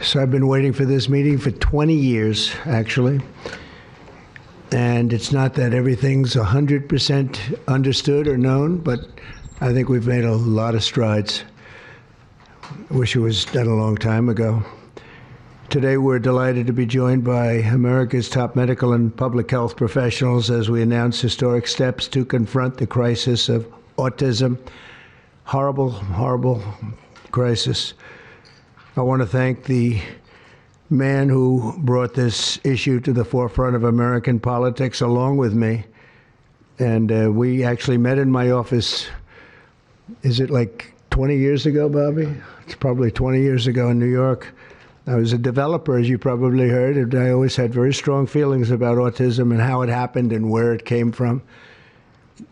So I've been waiting for this meeting for 20 years, actually. And it's not that everything's 100% understood or known, but I think we've made a lot of strides. I wish it was done a long time ago. Today, we're delighted to be joined by America's top medical and public health professionals as we announce historic steps to confront the crisis of autism. Horrible, horrible crisis. I want to thank the man who brought this issue to the forefront of American politics along with me. And we actually met in my office, is it like 20 years ago, Bobby? It's probably 20 years ago in New York. I was a developer, as you probably heard, and I always had very strong feelings about autism and how it happened and where it came from.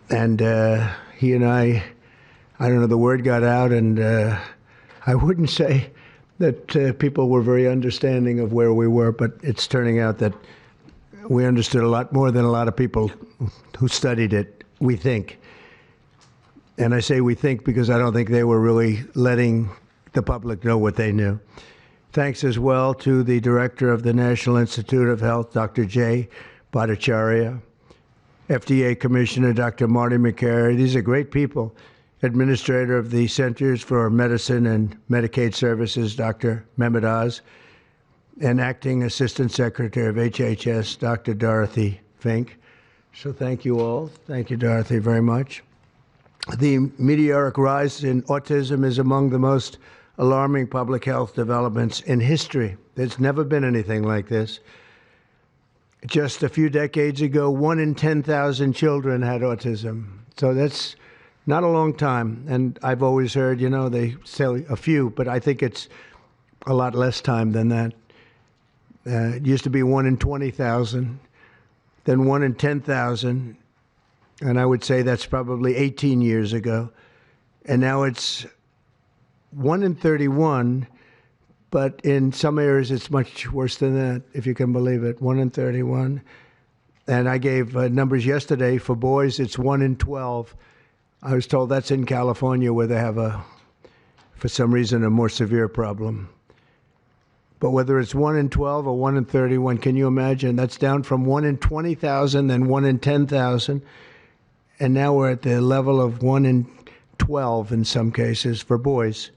And he and I don't know, the word got out, and I wouldn't say that people were very understanding of where we were, but it's turning out that we understood a lot more than a lot of people who studied it, we think. And I say we think because I don't think they were really letting the public know what they knew. Thanks as well to the director of the National Institute of Health, Dr. Jay Bhattacharya, FDA Commissioner Dr. Marty Makary. These are great people. Administrator of the Centers for Medicine and Medicaid Services, Dr. Mehmet Oz, and Acting Assistant Secretary of HHS, Dr. Dorothy Fink. So thank you all. Thank you, Dorothy, very much. The meteoric rise in autism is among the most alarming public health developments in history. There's never been anything like this. Just a few decades ago, 1 in 10,000 children had autism. So that's not a long time. And I've always heard, they say a few, but I think it's a lot less time than that. It used to be 1 in 20,000, then 1 in 10,000. And I would say that's probably 18 years ago. And now it's 1 in 31, but in some areas it's much worse than that, if you can believe it, 1 in 31. And I gave numbers yesterday. For boys, it's 1 in 12. I was told that's in California where they have for some reason, a more severe problem. But whether it's 1 in 12 or 1 in 31, can you imagine? That's down from 1 in 20,000, then 1 in 10,000. And now we're at the level of 1 in 12 in some cases for boys.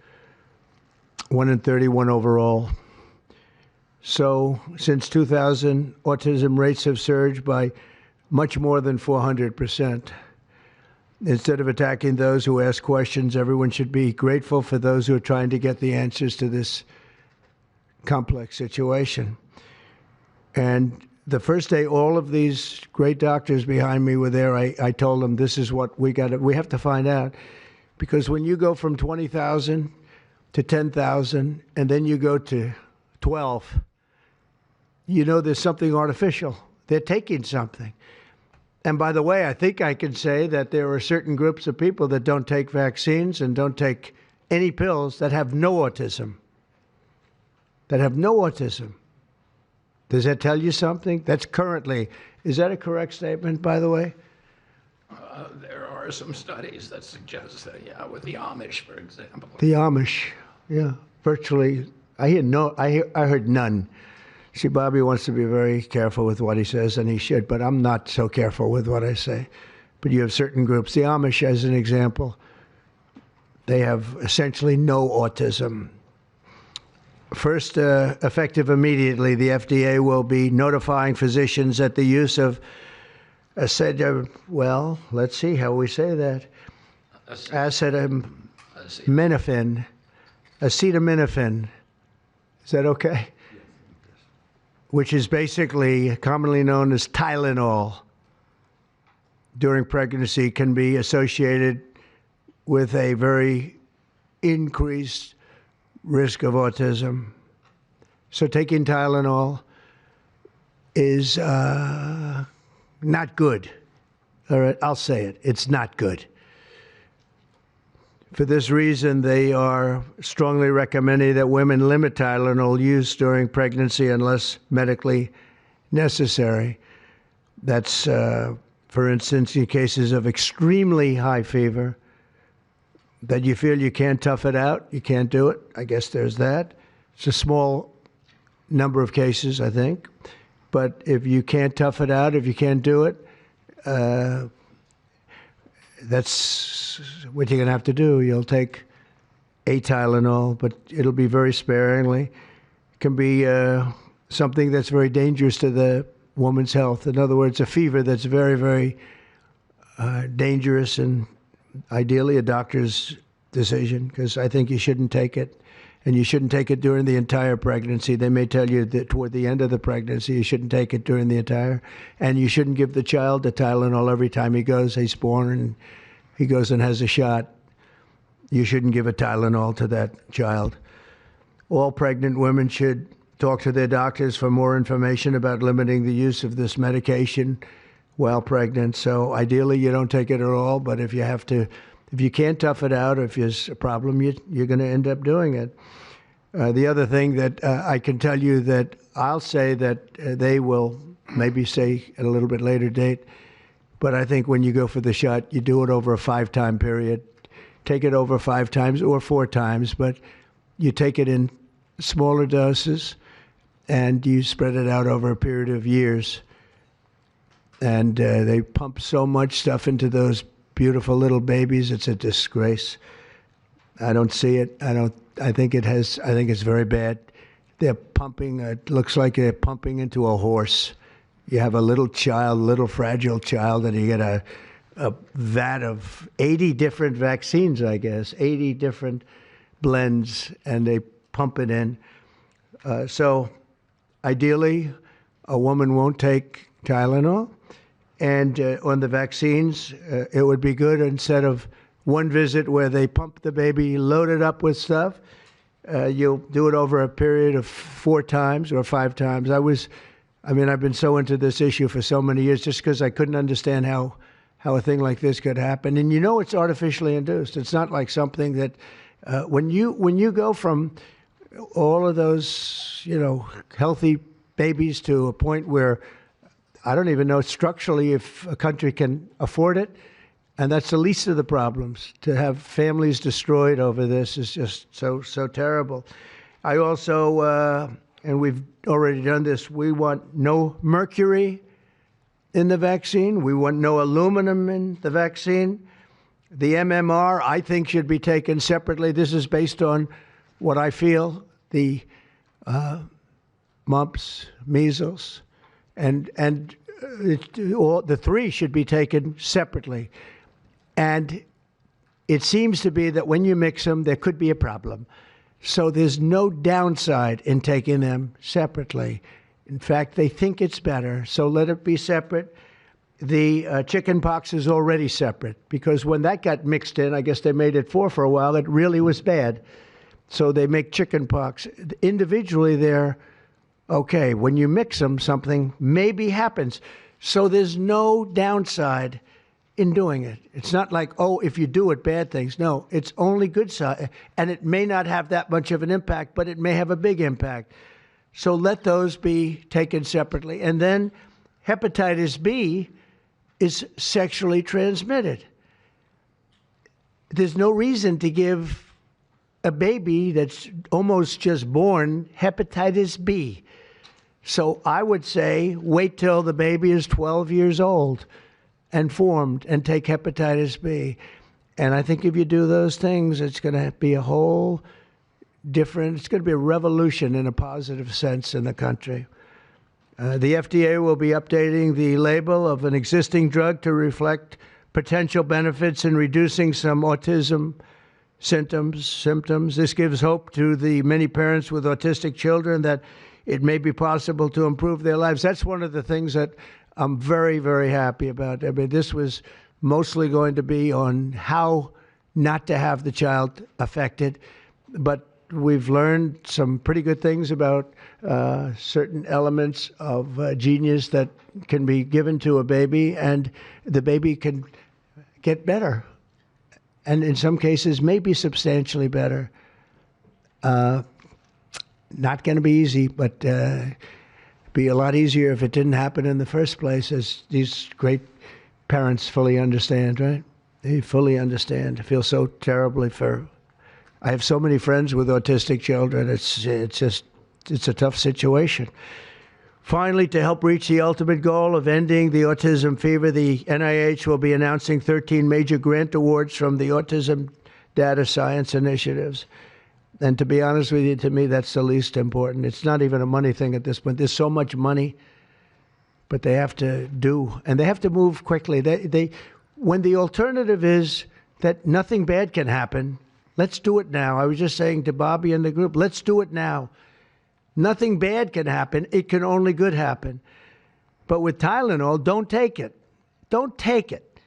1 in 31 overall. So since 2000, autism rates have surged by much more than 400%. Instead of attacking those who ask questions, everyone should be grateful for those who are trying to get the answers to this complex situation. And the first day all of these great doctors behind me were there, I told them this is what we have to find out. Because when you go from 20,000 to 10,000, and then you go to 12, there's something artificial. They're taking something. And by the way, I think I can say that there are certain groups of people that don't take vaccines and don't take any pills that have no autism. That have no autism. Does that tell you something? That's currently, is that a correct statement, by the way? There are some studies that suggest that, yeah, with the Amish, for example. The Amish, yeah, virtually. I heard none. See, Bobby wants to be very careful with what he says, and he should, but I'm not so careful with what I say. But you have certain groups. The Amish, as an example, they have essentially no autism. First, effective immediately, the FDA will be notifying physicians that the use of let's see how we say that. Acetaminophen. Acetaminophen. Is that okay? Which is basically commonly known as Tylenol during pregnancy, can be associated with a very increased risk of autism. So taking Tylenol is not good. All right, I'll say it. It's not good. For this reason, they are strongly recommending that women limit Tylenol use during pregnancy unless medically necessary. That's, for instance, in cases of extremely high fever, that you feel you can't tough it out, you can't do it. I guess there's that. It's a small number of cases, I think. But if you can't tough it out, if you can't do it, that's what you're going to have to do. You'll take a Tylenol, but it'll be very sparingly. It can be something that's very dangerous to the woman's health. In other words, a fever that's very, very dangerous, and ideally a doctor's decision, because I think you shouldn't take it. And you shouldn't take it during the entire pregnancy. They may tell you that toward the end of the pregnancy, you shouldn't take it during the entire. And you shouldn't give the child the Tylenol every time he's born and he goes and has a shot. You shouldn't give a Tylenol to that child. All pregnant women should talk to their doctors for more information about limiting the use of this medication while pregnant. So ideally, you don't take it at all. But if you can't tough it out, or if there's a problem, you're going to end up doing it. The other thing that I can tell you that I'll say that they will maybe say at a little bit later date, but I think when you go for the shot, you do it over a 5-time period. Take it over 5 times or 4 times, but you take it in smaller doses and you spread it out over a period of years. And they pump so much stuff into those beautiful little babies. It's a disgrace. I don't see it. I think it's very bad. They're pumping, it looks like they're pumping into a horse. You have a little child, little fragile child, and you get a vat of 80 different vaccines, I guess, 80 different blends, and they pump it in. So ideally, a woman won't take Tylenol. And on the vaccines, it would be good, instead of one visit where they pump the baby loaded up with stuff, you'll do it over a period of 4 times or 5 times. I've been so into this issue for so many years just because I couldn't understand how a thing like this could happen. And it's artificially induced. It's not like something that when you go from all of those, healthy babies to a point where I don't even know structurally if a country can afford it. And that's the least of the problems. To have families destroyed over this is just so terrible. I also, and we've already done this, we want no mercury in the vaccine. We want no aluminum in the vaccine. The MMR, I think, should be taken separately. This is based on what I feel, the mumps, measles, and the 3 should be taken separately. And it seems to be that when you mix them, there could be a problem. So there's no downside in taking them separately. In fact, they think it's better, so let it be separate. The chicken pox is already separate, because when that got mixed in, I guess they made it 4 for a while, it really was bad. So they make chicken pox. Individually, they're okay. When you mix them, something maybe happens. So there's no downside in doing it. It's not like, if you do it, bad things. No, it's only good side. And it may not have that much of an impact, but it may have a big impact. So let those be taken separately. And then hepatitis B is sexually transmitted. There's no reason to give a baby that's almost just born hepatitis B. So I would say wait till the baby is 12 years old and formed and take hepatitis B. And I think if you do those things, it's going to be a whole different, it's going to be a revolution in a positive sense in the country. The FDA will be updating the label of an existing drug to reflect potential benefits in reducing some autism symptoms. This gives hope to the many parents with autistic children that it may be possible to improve their lives. That's one of the things that I'm very, very happy about. I mean, this was mostly going to be on how not to have the child affected, but we've learned some pretty good things about certain elements of genius that can be given to a baby, and the baby can get better. And in some cases, maybe substantially better. Not going to be easy, but be a lot easier if it didn't happen in the first place, as these great parents fully understand, right? They fully understand. I feel so terribly for. I have so many friends with autistic children. It's just it's a tough situation. Finally, to help reach the ultimate goal of ending the autism fever, the NIH will be announcing 13 major grant awards from the Autism Data Science Initiatives. And to be honest with you, to me, that's the least important. It's not even a money thing at this point. There's so much money, but they have to do, and they have to move quickly. When the alternative is that nothing bad can happen, let's do it now. I was just saying to Bobby and the group, let's do it now. Nothing bad can happen. It can only good happen. But with Tylenol, don't take it. Don't take it.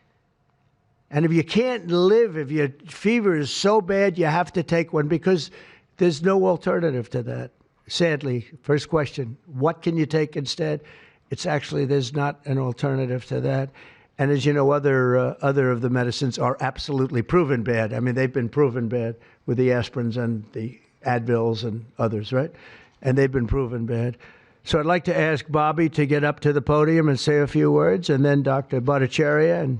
And if you can't live, if your fever is so bad, you have to take one because there's no alternative to that. Sadly, first question, what can you take instead? It's actually, there's not an alternative to that. And as you know, other of the medicines are absolutely proven bad. I mean, they've been proven bad with the aspirins and the Advils and others, right? And they've been proven bad. So I'd like to ask Bobby to get up to the podium and say a few words, and then Dr. Bhattacharya and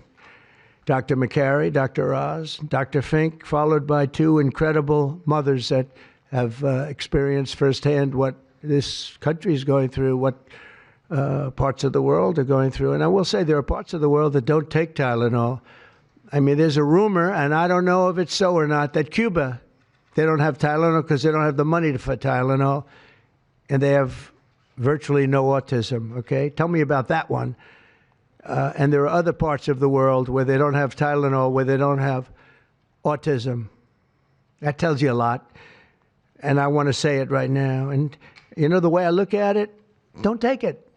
Dr. McCary, Dr. Oz, Dr. Fink, followed by two incredible mothers that have experienced firsthand what this country is going through, what parts of the world are going through. And I will say there are parts of the world that don't take Tylenol. I mean, there's a rumor, and I don't know if it's so or not, that Cuba, they don't have Tylenol because they don't have the money for Tylenol, and they have virtually no autism, okay? Tell me about that one. And there are other parts of the world where they don't have Tylenol, where they don't have autism. That tells you a lot. And I want to say it right now. And, you know, the way I look at it, don't take it.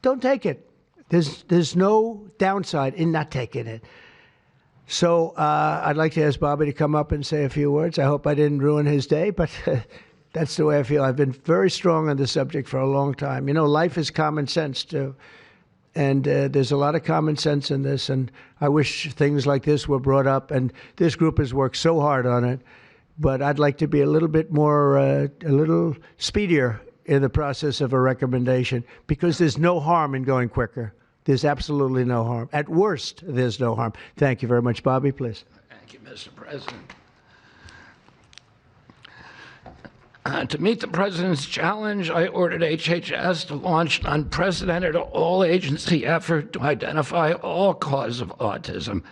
Don't take it. There's no downside in not taking it. So I'd like to ask Bobby to come up and say a few words. I hope I didn't ruin his day, but that's the way I feel. I've been very strong on the subject for a long time. You know, life is common sense, too. And there's a lot of common sense in this, and I wish things like this were brought up. And this group has worked so hard on it, but I'd like to be a little bit more, a little speedier in the process of a recommendation, because there's no harm in going quicker. There's absolutely no harm. At worst, there's no harm. Thank you very much. Bobby, please. Thank you, Mr. President. To meet the President's challenge, I ordered HHS to launch an unprecedented all-agency effort to identify all causes of autism,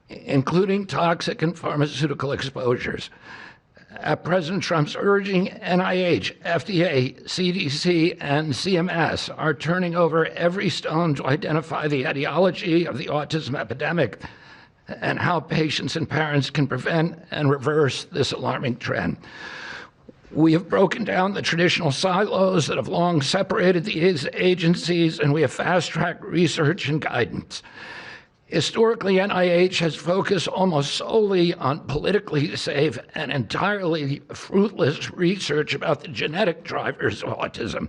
including toxic and pharmaceutical exposures. At President Trump's urging, NIH, FDA, CDC, and CMS are turning over every stone to identify the etiology of the autism epidemic and how patients and parents can prevent and reverse this alarming trend. We have broken down the traditional silos that have long separated these agencies, and we have fast-tracked research and guidance. Historically, NIH has focused almost solely on politically safe and entirely fruitless research about the genetic drivers of autism.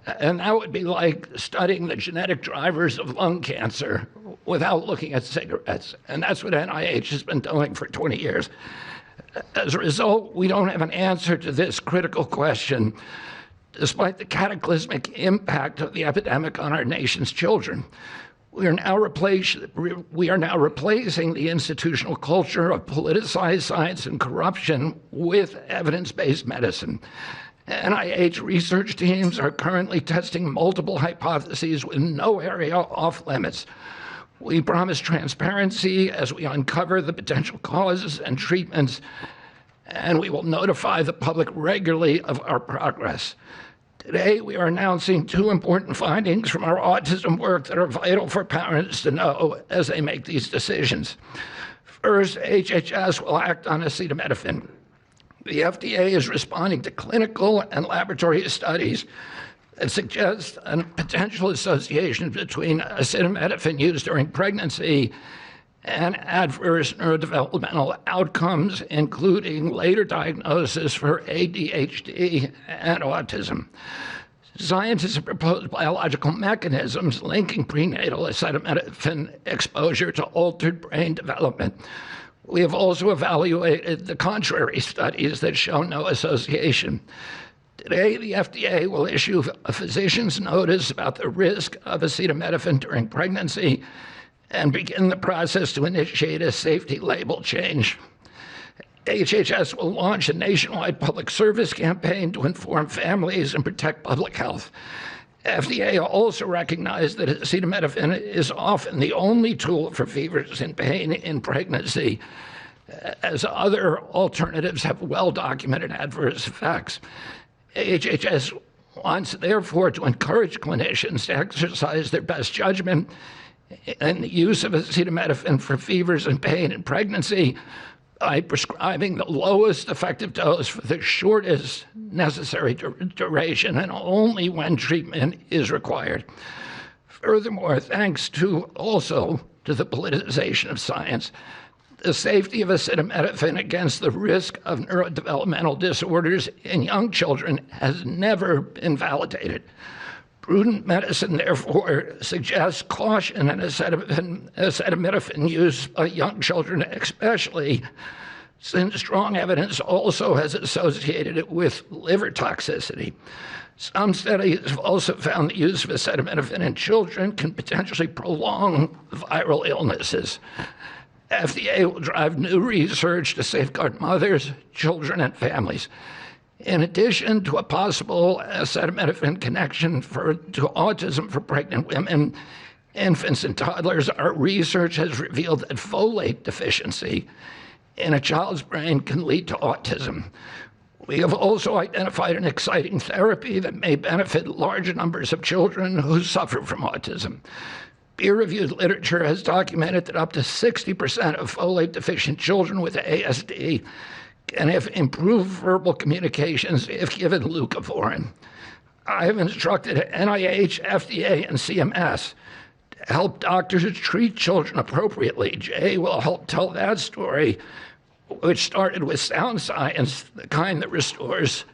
And that would be like studying the genetic drivers of lung cancer without looking at cigarettes. And that's what NIH has been doing for 20 years. As a result, we don't have an answer to this critical question, despite the cataclysmic impact of the epidemic on our nation's children. We are now replacing the institutional culture of politicized science and corruption with evidence-based medicine. NIH research teams are currently testing multiple hypotheses with no area off limits. We promise transparency as we uncover the potential causes and treatments, and we will notify the public regularly of our progress. Today, we are announcing two important findings from our autism work that are vital for parents to know as they make these decisions. First, HHS will act on acetaminophen. The FDA is responding to clinical and laboratory studies that suggest a potential association between acetaminophen use during pregnancy and adverse neurodevelopmental outcomes, including later diagnosis for ADHD and autism. Scientists have proposed biological mechanisms linking prenatal acetaminophen exposure to altered brain development. We have also evaluated the contrary studies that show no association. Today, the FDA will issue a physician's notice about the risk of acetaminophen during pregnancy and begin the process to initiate a safety label change. HHS will launch a nationwide public service campaign to inform families and protect public health. FDA also recognized that acetaminophen is often the only tool for fevers and pain in pregnancy, as other alternatives have well-documented adverse effects. HHS wants, therefore, to encourage clinicians to exercise their best judgment in the use of acetaminophen for fevers and pain in pregnancy by prescribing the lowest effective dose for the shortest necessary duration and only when treatment is required. Furthermore, thanks to the politicization of science, the safety of acetaminophen against the risk of neurodevelopmental disorders in young children has never been validated. Prudent medicine, therefore, suggests caution in acetaminophen use by young children, especially since strong evidence also has associated it with liver toxicity. Some studies have also found the use of acetaminophen in children can potentially prolong viral illnesses. FDA will drive new research to safeguard mothers, children, and families. In addition to a possible acetaminophen connection to autism for pregnant women, infants, and toddlers, our research has revealed that folate deficiency in a child's brain can lead to autism. We have also identified an exciting therapy that may benefit large numbers of children who suffer from autism. Peer-reviewed literature has documented that up to 60% of folate-deficient children with ASD can have improved verbal communications if given leucovorin. I have instructed NIH, FDA, and CMS to help doctors treat children appropriately. Jay will help tell that story, which started with sound science, the kind that restores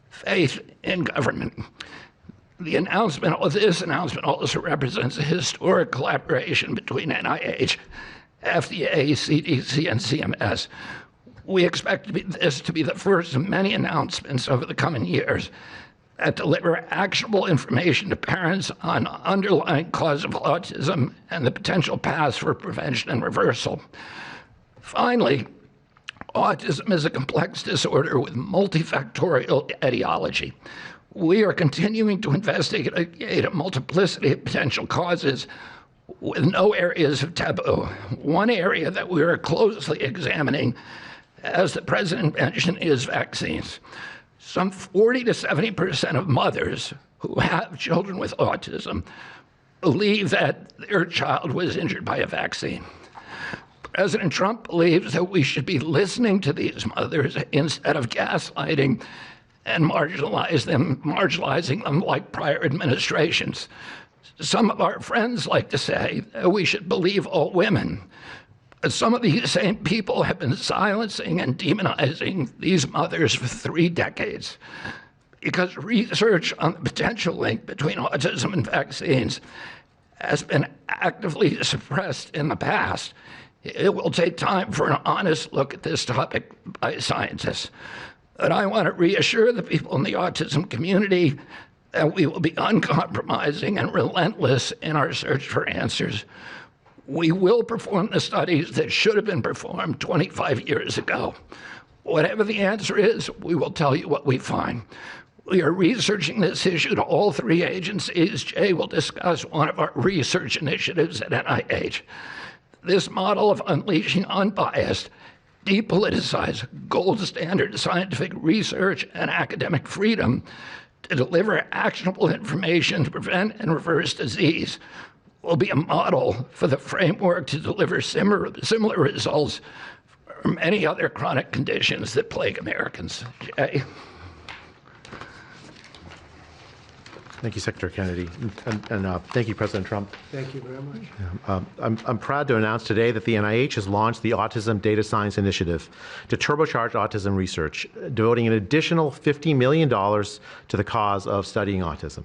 faith in government. This announcement also represents a historic collaboration between NIH, FDA, CDC, and CMS. We expect this to be the first of many announcements over the coming years that deliver actionable information to parents on underlying cause of autism and the potential paths for prevention and reversal. Finally, autism is a complex disorder with multifactorial etiology. We are continuing to investigate a multiplicity of potential causes with no areas of taboo. One area that we are closely examining, as the president mentioned, is vaccines. Some 40 to 70% of mothers who have children with autism believe that their child was injured by a vaccine. President Trump believes that we should be listening to these mothers instead of gaslighting and marginalizing them like prior administrations. Some of our friends like to say that we should believe all women. But some of these same people have been silencing and demonizing these mothers for 3 decades because research on the potential link between autism and vaccines has been actively suppressed in the past. It will take time for an honest look at this topic by scientists. But I want to reassure the people in the autism community that we will be uncompromising and relentless in our search for answers. We will perform the studies that should have been performed 25 years ago. Whatever the answer is, we will tell you what we find. We are researching this issue to all 3 agencies. Jay will discuss one of our research initiatives at NIH. This model of unleashing unbiased, depoliticized, gold standard scientific research and academic freedom to deliver actionable information to prevent and reverse disease will be a model for the framework to deliver similar results for many other chronic conditions that plague Americans. Jay? Thank you, Secretary Kennedy, and thank you, President Trump. Thank you very much. I'm proud to announce today that the NIH has launched the Autism Data Science Initiative to turbocharge autism research, devoting an additional $50 million to the cause of studying autism.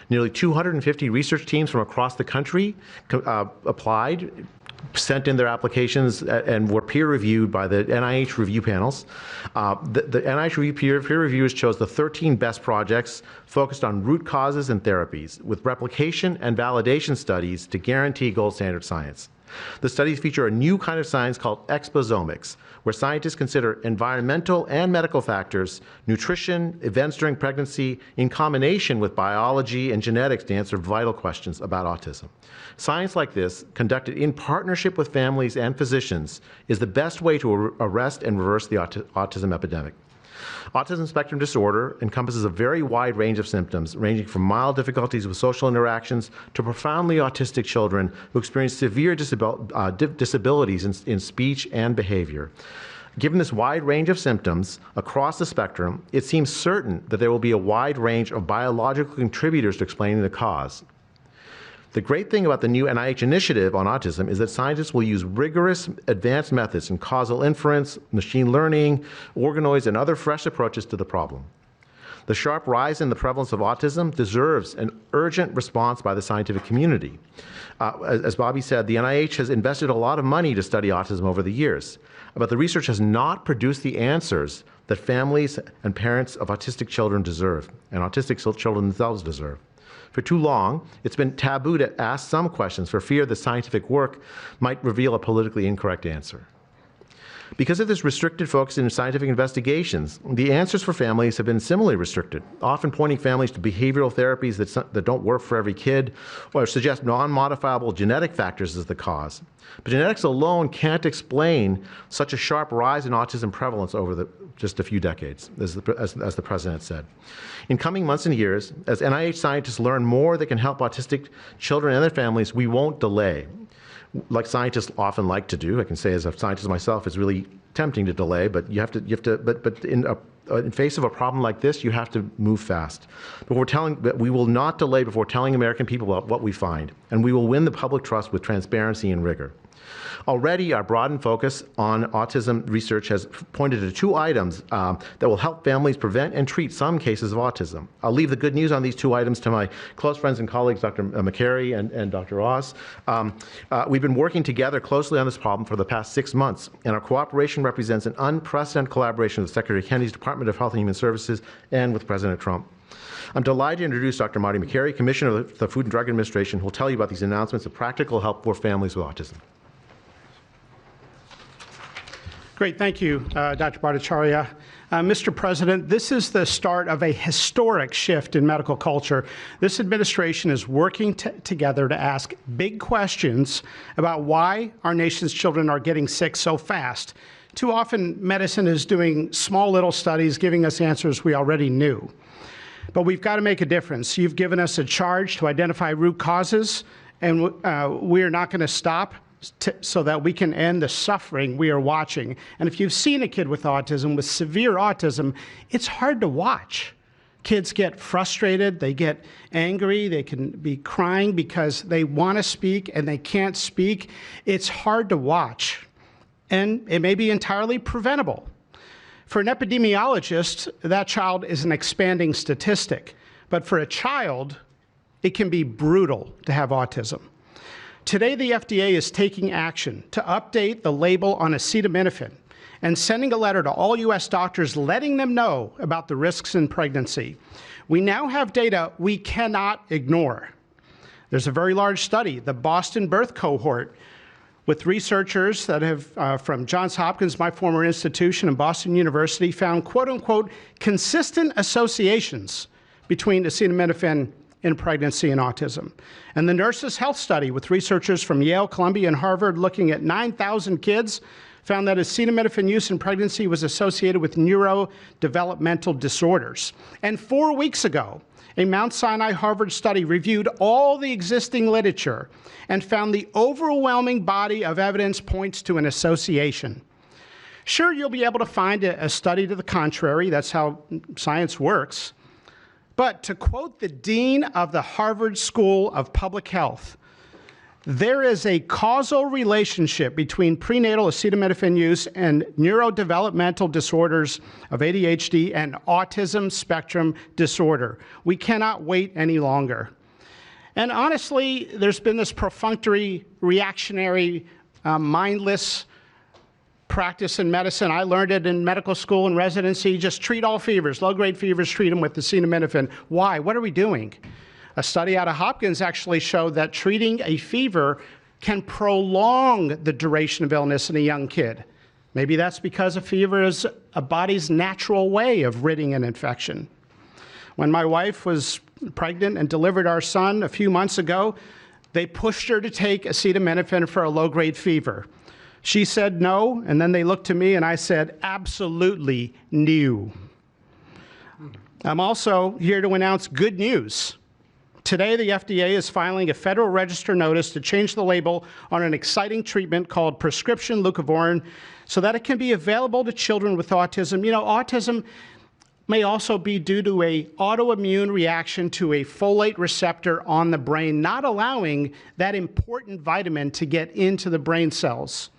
Nearly 250 research teams from across the country applied, sent in their applications, and were peer-reviewed by the NIH review panels. The NIH peer reviewers chose the 13 best projects focused on root causes and therapies, with replication and validation studies to guarantee gold standard science. The studies feature a new kind of science called exposomics, where scientists consider environmental and medical factors, nutrition, events during pregnancy, in combination with biology and genetics to answer vital questions about autism. Science like this, conducted in partnership with families and physicians, is the best way to arrest and reverse the autism epidemic. Autism spectrum disorder encompasses a very wide range of symptoms, ranging from mild difficulties with social interactions to profoundly autistic children who experience severe disabilities in speech and behavior. Given this wide range of symptoms across the spectrum, it seems certain that there will be a wide range of biological contributors to explaining the cause. The great thing about the new NIH initiative on autism is that scientists will use rigorous advanced methods in causal inference, machine learning, organoids, and other fresh approaches to the problem. The sharp rise in the prevalence of autism deserves an urgent response by the scientific community. As Bobby said, the NIH has invested a lot of money to study autism over the years, but the research has not produced the answers that families and parents of autistic children deserve, and autistic children themselves deserve. For too long, it's been taboo to ask some questions for fear that scientific work might reveal a politically incorrect answer. Because of this restricted focus in scientific investigations, the answers for families have been similarly restricted, often pointing families to behavioral therapies that don't work for every kid or suggest non-modifiable genetic factors as the cause. But genetics alone can't explain such a sharp rise in autism prevalence over just a few decades, as the president said. In coming months and years, as NIH scientists learn more that can help autistic children and their families, we won't delay. Like scientists often like to do, I can say as a scientist myself, it's really tempting to delay, but but in face of a problem like this, you have to move fast. But we will not delay before telling American people about what we find, and we will win the public trust with transparency and rigor. Already, our broadened focus on autism research has pointed to two items that will help families prevent and treat some cases of autism. I'll leave the good news on these two items to my close friends and colleagues, Dr. McCary and Dr. Oz. We've been working together closely on this problem for the past 6 months, and our cooperation represents an unprecedented collaboration with Secretary Kennedy's Department of Health and Human Services and with President Trump. I'm delighted to introduce Dr. Marty McCary, Commissioner of the Food and Drug Administration, who will tell you about these announcements of practical help for families with autism. Great, thank you, Dr. Bhattacharya. Mr. President, this is the start of a historic shift in medical culture. This administration is working together to ask big questions about why our nation's children are getting sick so fast. Too often, medicine is doing small little studies, giving us answers we already knew. But we've got to make a difference. You've given us a charge to identify root causes, and we are not going to stop so that we can end the suffering we are watching. And if you've seen a kid with autism, with severe autism, it's hard to watch. Kids get frustrated, they get angry, they can be crying because they want to speak and they can't speak. It's hard to watch, and it may be entirely preventable. For an epidemiologist, that child is an expanding statistic. But for a child, it can be brutal to have autism. Today, the FDA is taking action to update the label on acetaminophen and sending a letter to all U.S. doctors letting them know about the risks in pregnancy. We now have data we cannot ignore. There's a very large study, the Boston Birth Cohort, with researchers that have, from Johns Hopkins, my former institution, and Boston University, found quote-unquote consistent associations between acetaminophen in pregnancy and autism. And the Nurses' Health Study with researchers from Yale, Columbia, and Harvard looking at 9,000 kids found that acetaminophen use in pregnancy was associated with neurodevelopmental disorders. And 4 weeks ago, a Mount Sinai Harvard study reviewed all the existing literature and found the overwhelming body of evidence points to an association. Sure, you'll be able to find a study to the contrary. That's how science works. But to quote the dean of the Harvard School of Public Health, there is a causal relationship between prenatal acetaminophen use and neurodevelopmental disorders of ADHD and autism spectrum disorder. We cannot wait any longer. And honestly, there's been this perfunctory, reactionary, mindless practice in medicine. I learned it in medical school and residency. Just treat all fevers, low-grade fevers, treat them with acetaminophen. Why? What are we doing? A study out of Hopkins actually showed that treating a fever can prolong the duration of illness in a young kid. Maybe that's because a fever is a body's natural way of ridding an infection. When my wife was pregnant and delivered our son a few months ago, they pushed her to take acetaminophen for a low-grade fever. She said no, and then they looked to me and I said, absolutely no. I'm also here to announce good news. Today, the FDA is filing a Federal Register notice to change the label on an exciting treatment called prescription leucovorin so that it can be available to children with autism. You know, autism may also be due to an autoimmune reaction to a folate receptor on the brain, not allowing that important vitamin to get into the brain cells.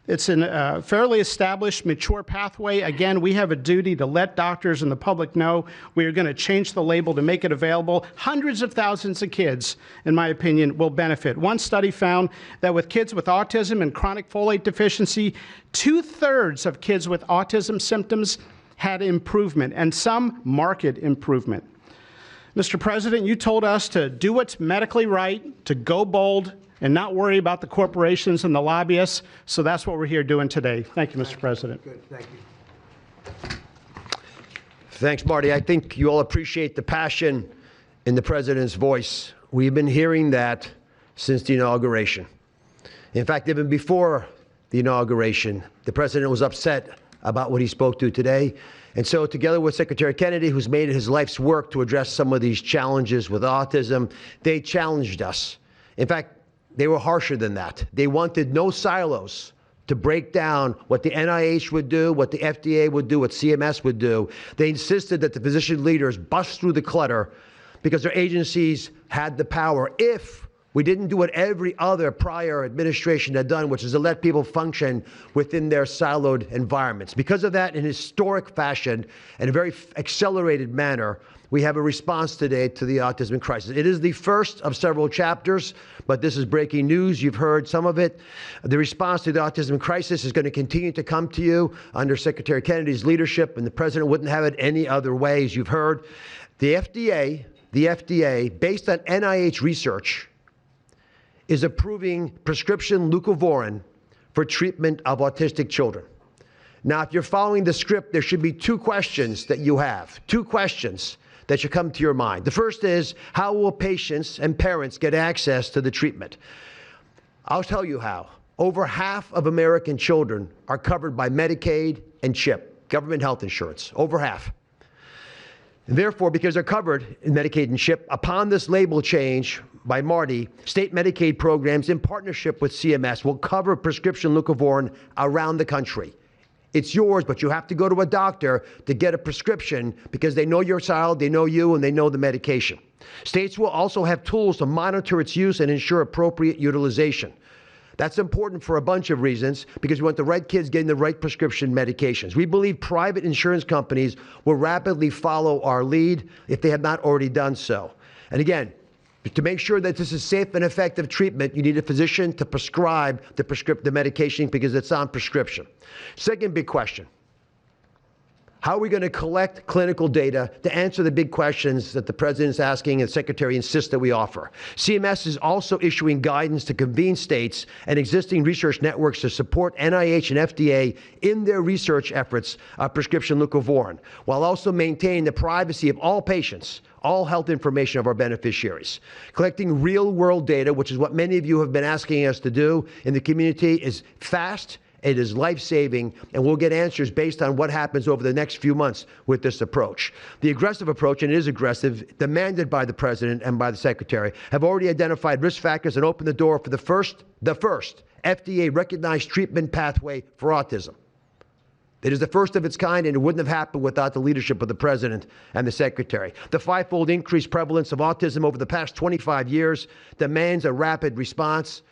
It's a fairly established, mature pathway. Again, we have a duty to let doctors and the public know we are going to change the label to make it available. Hundreds of thousands of kids, in my opinion, will benefit. One study found that with kids with autism and chronic folate deficiency, 2/3 of kids with autism symptoms had improvement, and some marked improvement. Mr. President, you told us to do what's medically right, to go bold, and not worry about the corporations and the lobbyists. So that's what we're here doing today. Thank you, Mr. President. Good, thank you. Thanks, Marty. I think you all appreciate the passion in the President's voice. We've been hearing that since the inauguration. In fact, even before the inauguration, the President was upset about what he spoke to today. And so together with Secretary Kennedy, who's made it his life's work to address some of these challenges with autism, they challenged us. In fact, they were harsher than that. They wanted no silos to break down what the NIH would do, what the FDA would do, what CMS would do. They insisted that the physician leaders bust through the clutter because their agencies had the power if we didn't do what every other prior administration had done, which is to let people function within their siloed environments. Because of that, in historic fashion and a very accelerated manner, we have a response today to the autism crisis. It is the first of several chapters, but this is breaking news. You've heard some of it. The response to the autism crisis is going to continue to come to you under Secretary Kennedy's leadership, and the President wouldn't have it any other way, as you've heard. The FDA, based on NIH research, is approving prescription leucovorin for treatment of autistic children. Now, if you're following the script, there should be two questions that you have, two questions that should come to your mind. The first is, how will patients and parents get access to the treatment? I'll tell you how. Over half of American children are covered by Medicaid and CHIP, government health insurance, over half. And therefore, because they're covered in Medicaid and CHIP, upon this label change by Marty, state Medicaid programs in partnership with CMS will cover prescription leucovorin around the country. It's yours, but you have to go to a doctor to get a prescription because they know your child, they know you, and they know the medication. States will also have tools to monitor its use and ensure appropriate utilization. That's important for a bunch of reasons because we want the right kids getting the right prescription medications. We believe private insurance companies will rapidly follow our lead if they have not already done so. And again, to make sure that this is safe and effective treatment, you need a physician to prescribe the medication because it's on prescription. Second big question. How are we going to collect clinical data to answer the big questions that the President's asking and the Secretary insists that we offer? CMS is also issuing guidance to convene states and existing research networks to support NIH and FDA in their research efforts of prescription leucovorin, while also maintaining the privacy of all patients, all health information of our beneficiaries. Collecting real-world data, which is what many of you have been asking us to do in the community, is fast. It is life-saving, and we'll get answers based on what happens over the next few months with this approach. The aggressive approach, and it is aggressive, demanded by the President and by the Secretary, have already identified risk factors and opened the door for the first FDA-recognized treatment pathway for autism. It is the first of its kind, and it wouldn't have happened without the leadership of the President and the Secretary. The fivefold increased prevalence of autism over the past 25 years demands a rapid response.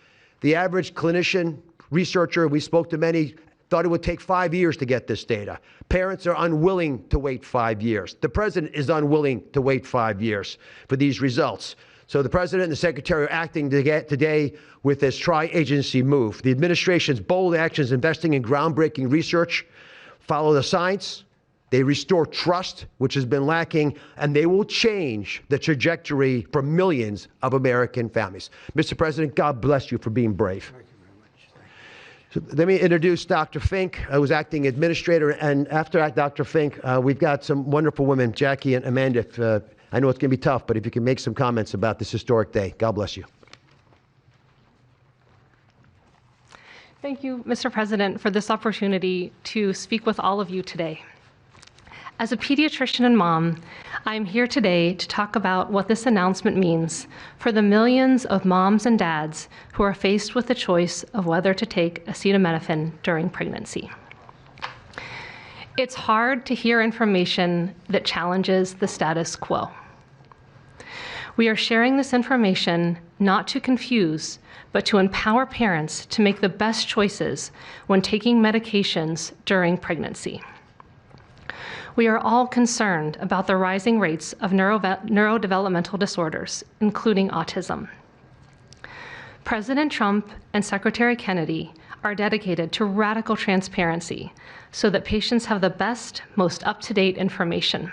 The average clinician, researcher, we spoke to many, thought it would take 5 years to get this data. Parents are unwilling to wait 5 years. The President is unwilling to wait 5 years for these results. So the President and the Secretary are acting today with this tri-agency move. The administration's bold actions investing in groundbreaking research follow the science. They restore trust, which has been lacking, and they will change the trajectory for millions of American families. Mr. President, God bless you for being brave. Thank you very much. So let me introduce Dr. Fink, who's acting administrator, and after Dr. Fink, we've got some wonderful women, Jackie and Amanda. I know it's going to be tough, but if you can make some comments about this historic day. God bless you. Thank you, Mr. President, for this opportunity to speak with all of you today. As a pediatrician and mom, I am here today to talk about what this announcement means for the millions of moms and dads who are faced with the choice of whether to take acetaminophen during pregnancy. It's hard to hear information that challenges the status quo. We are sharing this information not to confuse, but to empower parents to make the best choices when taking medications during pregnancy. We are all concerned about the rising rates of neurodevelopmental disorders, including autism. President Trump and Secretary Kennedy are dedicated to radical transparency so that patients have the best, most up-to-date information.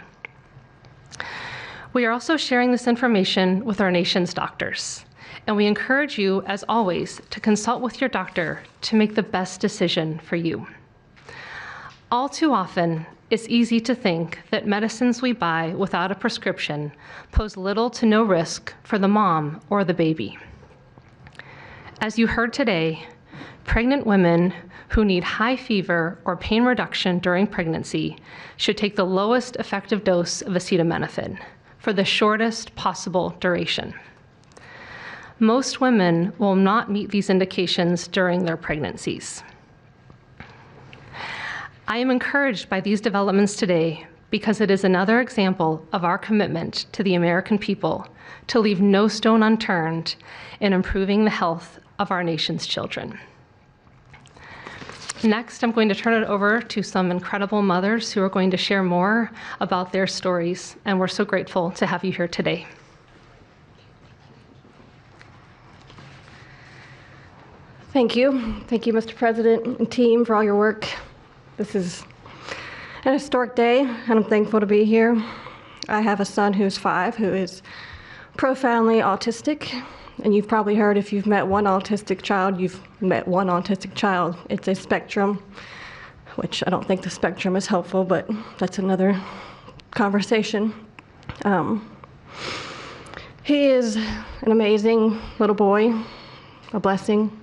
We are also sharing this information with our nation's doctors, and we encourage you, as always, to consult with your doctor to make the best decision for you. All too often, it's easy to think that medicines we buy without a prescription pose little to no risk for the mom or the baby. As you heard today, pregnant women who need high fever or pain reduction during pregnancy should take the lowest effective dose of acetaminophen for the shortest possible duration. Most women will not meet these indications during their pregnancies. I am encouraged by these developments today because it is another example of our commitment to the American people to leave no stone unturned in improving the health of our nation's children. Next, I'm going to turn it over to some incredible mothers who are going to share more about their stories, and we're so grateful to have you here today. Thank you. Thank you, Mr. President and team, for all your work. This is an historic day, and I'm thankful to be here. I have a son who's 5 who is profoundly autistic, and you've probably heard if you've met one autistic child, you've met one autistic child. It's a spectrum, which I don't think the spectrum is helpful, but that's another conversation. He is an amazing little boy, a blessing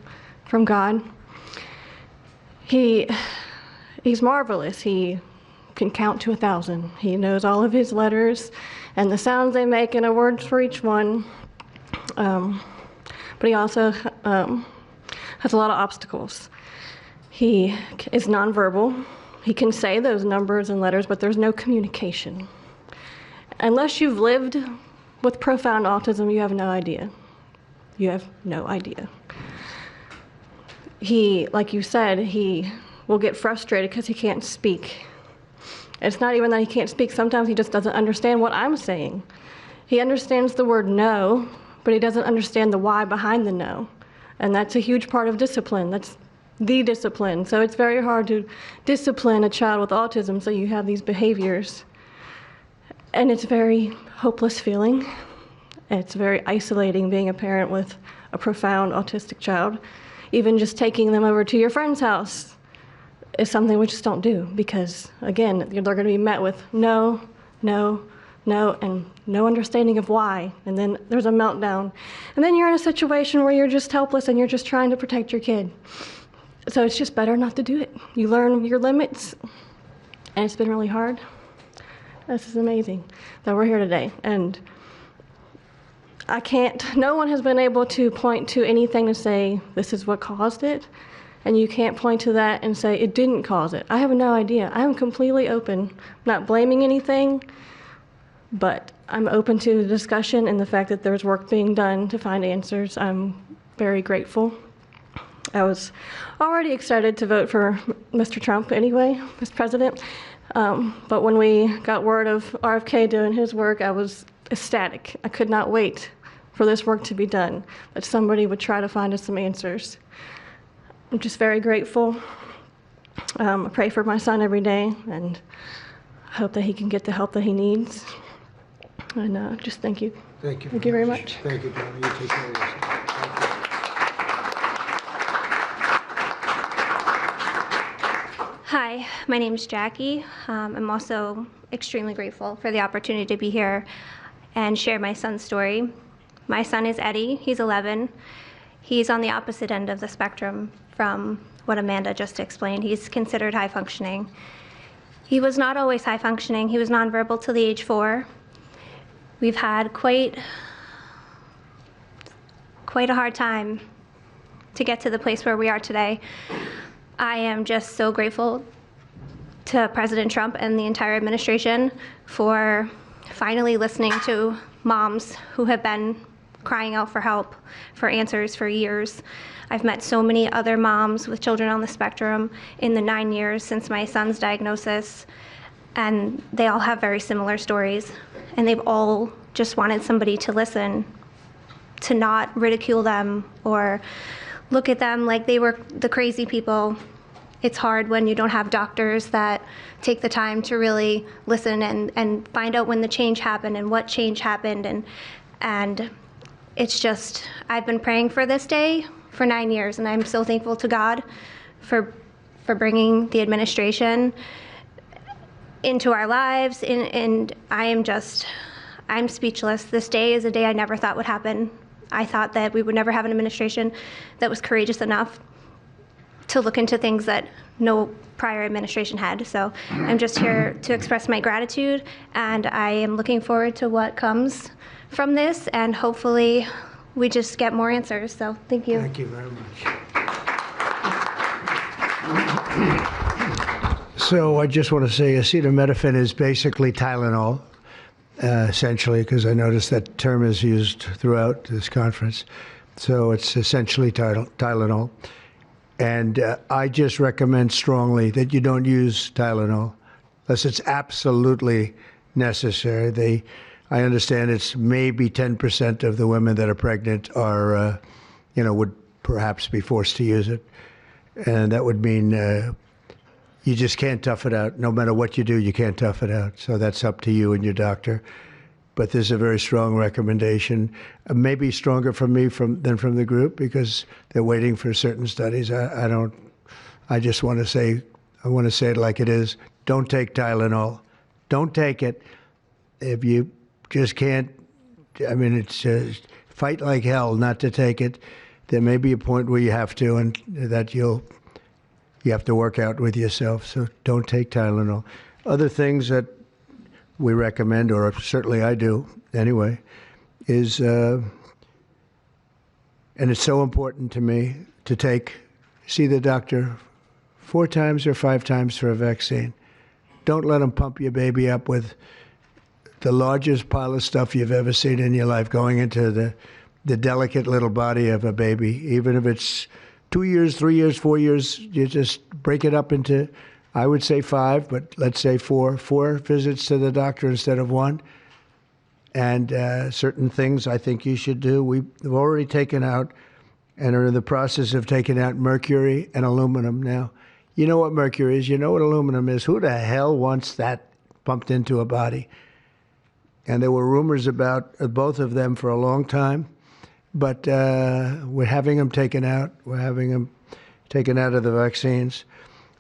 from God. He's marvelous. He can count to 1,000. He knows all of his letters and the sounds they make and a word for each one. But he also has a lot of obstacles. He is nonverbal. He can say those numbers and letters, but there's no communication. Unless you've lived with profound autism, you have no idea. You have no idea. He, like you said, he will get frustrated because he can't speak. It's not even that he can't speak. Sometimes he just doesn't understand what I'm saying. He understands the word no, but he doesn't understand the why behind the no. And that's a huge part of discipline. That's the discipline. So it's very hard to discipline a child with autism, so you have these behaviors. And it's a very hopeless feeling. It's very isolating being a parent with a profound autistic child. Even just taking them over to your friend's house is something we just don't do because, again, they're going to be met with no, no, no, and no understanding of why. And then there's a meltdown. And then you're in a situation where you're just helpless and you're just trying to protect your kid. So it's just better not to do it. You learn your limits, and it's been really hard. This is amazing that we're here today. And no one has been able to point to anything to say this is what caused it. And you can't point to that and say it didn't cause it. I have no idea. I am completely open, not blaming anything, but I'm open to the discussion and the fact that there's work being done to find answers. I'm very grateful. I was already excited to vote for Mr. Trump anyway, Mr. President. But when we got word of RFK doing his work, I was ecstatic. I could not wait for this work to be done, that somebody would try to find us some answers. I'm just very grateful. I pray for my son every day, and I hope that he can get the help that he needs. And just thank you. Thank you. Thank you very much. Thank you, John. You take care of yourself. Hi, my name is Jackie. I'm also extremely grateful for the opportunity to be here and share my son's story. My son is Eddie. He's 11. He's on the opposite end of the spectrum from what Amanda just explained. He's considered high functioning. He was not always high functioning. He was nonverbal till the age 4. We've had quite a hard time to get to the place where we are today. I am just so grateful to President Trump and the entire administration for finally listening to moms who have been crying out for help, for answers for years. I've met so many other moms with children on the spectrum in the 9 years since my son's diagnosis, and they all have very similar stories. And they've all just wanted somebody to listen, to not ridicule them or look at them like they were the crazy people. It's hard when you don't have doctors that take the time to really listen and find out when the change happened and what change happened. And it's just, I've been praying for this day for 9 years, and I'm so thankful to God for bringing the administration into our lives. And I'm speechless. This day is a day I never thought would happen. I thought that we would never have an administration that was courageous enough to look into things that no prior administration had. So I'm just here to express my gratitude, and I am looking forward to what comes from this, and hopefully we just get more answers. So thank you. Thank you very much. So I just want to say acetaminophen is basically Tylenol, essentially, because I noticed that term is used throughout this conference. So it's essentially Tylenol. And I just recommend strongly that you don't use Tylenol unless it's absolutely necessary. I understand it's maybe 10% of the women that are pregnant are, would perhaps be forced to use it. And that would mean you just can't tough it out. No matter what you do, you can't tough it out. So that's up to you and your doctor. But there's a very strong recommendation, maybe stronger from me than from the group, because they're waiting for certain studies. I just want to say, I want to say it like it is. Don't take Tylenol. Don't take it. If you just can't, it's fight like hell not to take it. There may be a point where you have to, and that you have to work out with yourself. So don't take Tylenol. Other things that we recommend, or certainly I do anyway, is, and it's so important to me to see the doctor 4 times or 5 times for a vaccine. Don't let them pump your baby up with the largest pile of stuff you've ever seen in your life going into the delicate little body of a baby. Even if it's 2 years, 3 years, 4 years, you just break it up into, I would say 5, but let's say 4 visits to the doctor instead of 1. And certain things I think you should do. We've already taken out and are in the process of taking out mercury and aluminum now. You know what mercury is. You know what aluminum is. Who the hell wants that pumped into a body? And there were rumors about both of them for a long time. But we're having them taken out. We're having them taken out of the vaccines.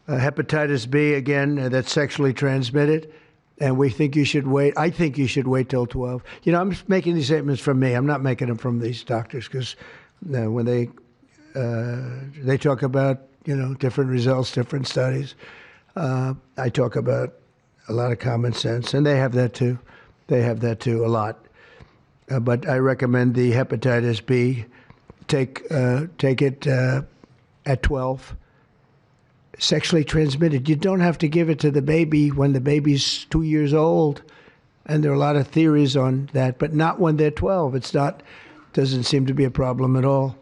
Hepatitis B, again, that's sexually transmitted, and we think you should wait. I think you should wait till 12. I'm making these statements from me. I'm not making them from these doctors, because when they talk about, different results, different studies, I talk about a lot of common sense, and they have that too. They have that too, a lot. But I recommend the hepatitis B. Take it at 12. Sexually transmitted. You don't have to give it to the baby when the baby's 2 years old. And there are a lot of theories on that, but not when they're 12. Doesn't seem to be a problem at all.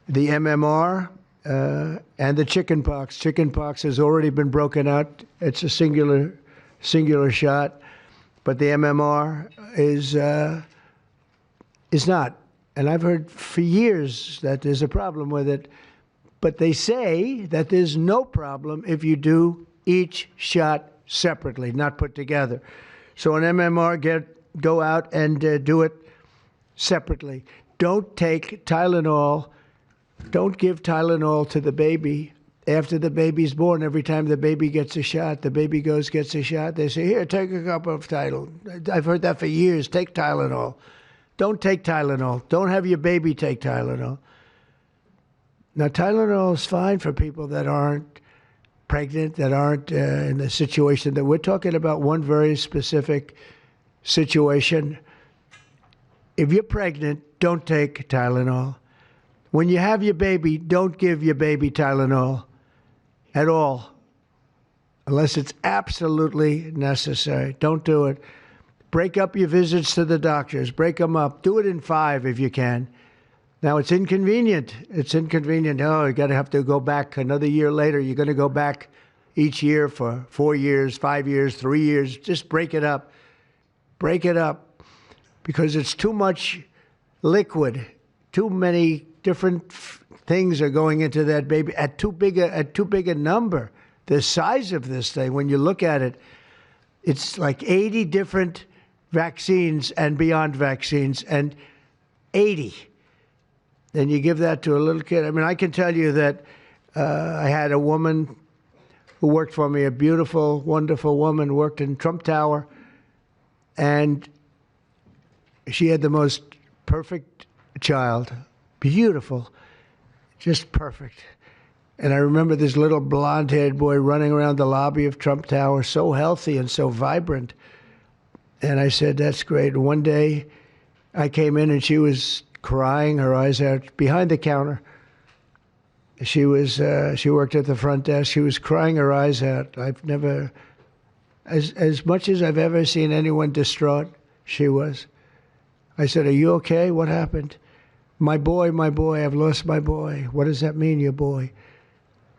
The MMR and the chickenpox. Chickenpox has already been broken out. It's a singular shot, but the MMR is not. And I've heard for years that there's a problem with it. But they say that there's no problem if you do each shot separately, not put together. So an MMR, go out and do it separately. Don't take Tylenol. Don't give Tylenol to the baby after the baby's born. Every time the baby gets a shot, the baby gets a shot. They say, here, take a cup of Tylenol. I've heard that for years. Take Tylenol. Don't take Tylenol. Don't have your baby take Tylenol. Now, Tylenol is fine for people that aren't pregnant, that aren't in the situation that we're talking about. One very specific situation. If you're pregnant, don't take Tylenol. When you have your baby, don't give your baby Tylenol at all, unless it's absolutely necessary. Don't do it. Break up your visits to the doctors. Break them up. Do it in 5 if you can. Now, it's inconvenient. It's inconvenient. Oh, you got to have to go back another year later. You're going to go back each year for 4 years, 5 years, 3 years. Just break it up. Break it up, because it's too much liquid. Too many different things are going into that baby at too big a number. The size of this thing, when you look at it, it's like 80 different vaccines and beyond vaccines, and 80. Then you give that to a little kid. I mean, I can tell you that I had a woman who worked for me, a beautiful, wonderful woman, worked in Trump Tower, and she had the most perfect child. Beautiful, just perfect. And I remember this little blonde-haired boy running around the lobby of Trump Tower, so healthy and so vibrant. And I said, that's great. And one day I came in and she was crying her eyes out behind the counter. She worked at the front desk. She was crying her eyes out. I've never, as much as I've ever seen anyone distraught, she was. I said, are you okay? What happened? My boy, I've lost my boy. What does that mean, your boy?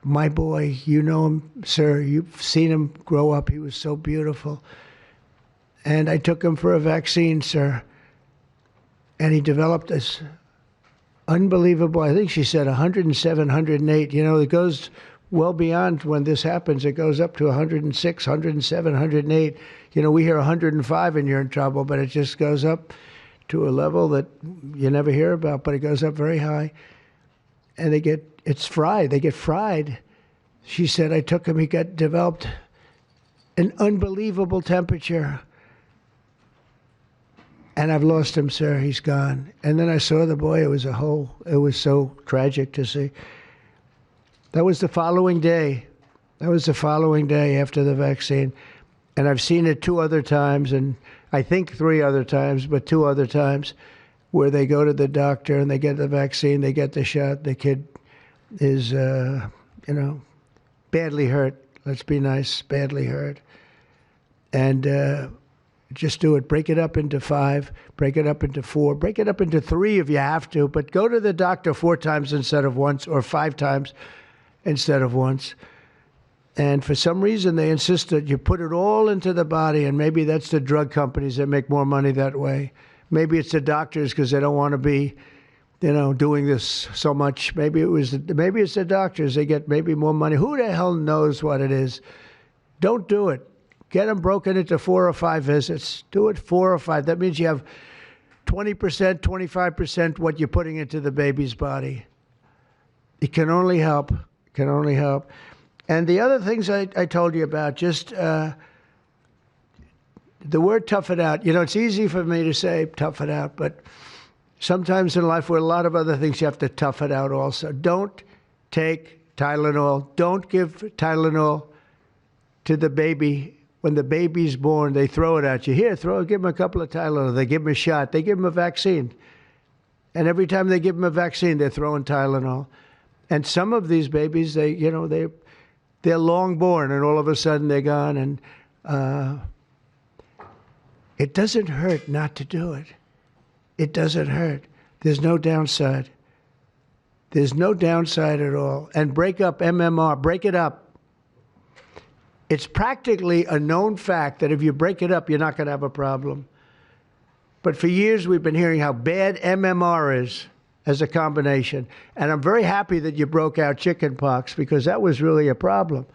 My boy, you know him, sir. You've seen him grow up. He was so beautiful. And I took him for a vaccine, sir. And he developed this unbelievable, I think she said 107, 108. You know, it goes well beyond when this happens. It goes up to 106, 107, 108. You know, we hear 105 and you're in trouble, but it just goes up to a level that you never hear about, but it goes up very high. And it's fried. They get fried. She said, I took him, he developed an unbelievable temperature. And I've lost him, sir. He's gone. And then I saw the boy. It was so tragic to see. That was the following day. That was the following day after the vaccine. And I've seen it 2 other times, and I think 3 other times, but 2 other times, where they go to the doctor and they get the vaccine, they get the shot. The kid is, badly hurt. Let's be nice, badly hurt. And just do it. Break it up into 5, break it up into 4, break it up into 3 if you have to, but go to the doctor 4 times instead of once, or 5 times instead of once. And for some reason, they insist that you put it all into the body, and maybe that's the drug companies that make more money that way. Maybe it's the doctors because they don't want to be, doing this so much. Maybe it's the doctors. They get maybe more money. Who the hell knows what it is? Don't do it. Get them broken into 4 or 5 visits. Do it 4 or 5. That means you have 20%, 25% what you're putting into the baby's body. It can only help. It can only help. And the other things I told you about, just the word tough it out. It's easy for me to say tough it out, but sometimes in life, with a lot of other things, you have to tough it out also. Don't take Tylenol. Don't give Tylenol to the baby. When the baby's born, they throw it at you. Here, give him a couple of Tylenol. They give him a shot. They give him a vaccine. And every time they give him a vaccine, they're throwing Tylenol. And some of these babies, they're long born, and all of a sudden they're gone. And it doesn't hurt not to do it. It doesn't hurt. There's no downside. There's no downside at all. And break up MMR. Break it up. It's practically a known fact that if you break it up, you're not going to have a problem. But for years, we've been hearing how bad MMR is as a combination. And I'm very happy that you broke out chickenpox, because that was really a problem.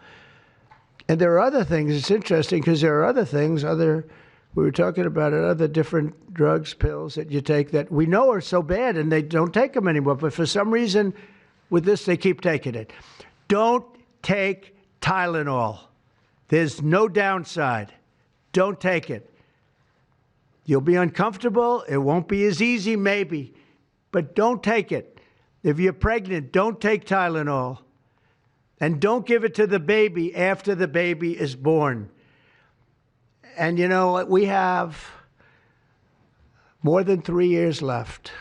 And there are other things. It's interesting because there are other things, we were talking about it, other different drugs, pills that you take that we know are so bad and they don't take them anymore. But for some reason, with this, they keep taking it. Don't take Tylenol. There's no downside. Don't take it. You'll be uncomfortable. It won't be as easy, maybe. But don't take it. If you're pregnant, don't take Tylenol. And don't give it to the baby after the baby is born. And you know, we have more than 3 years left.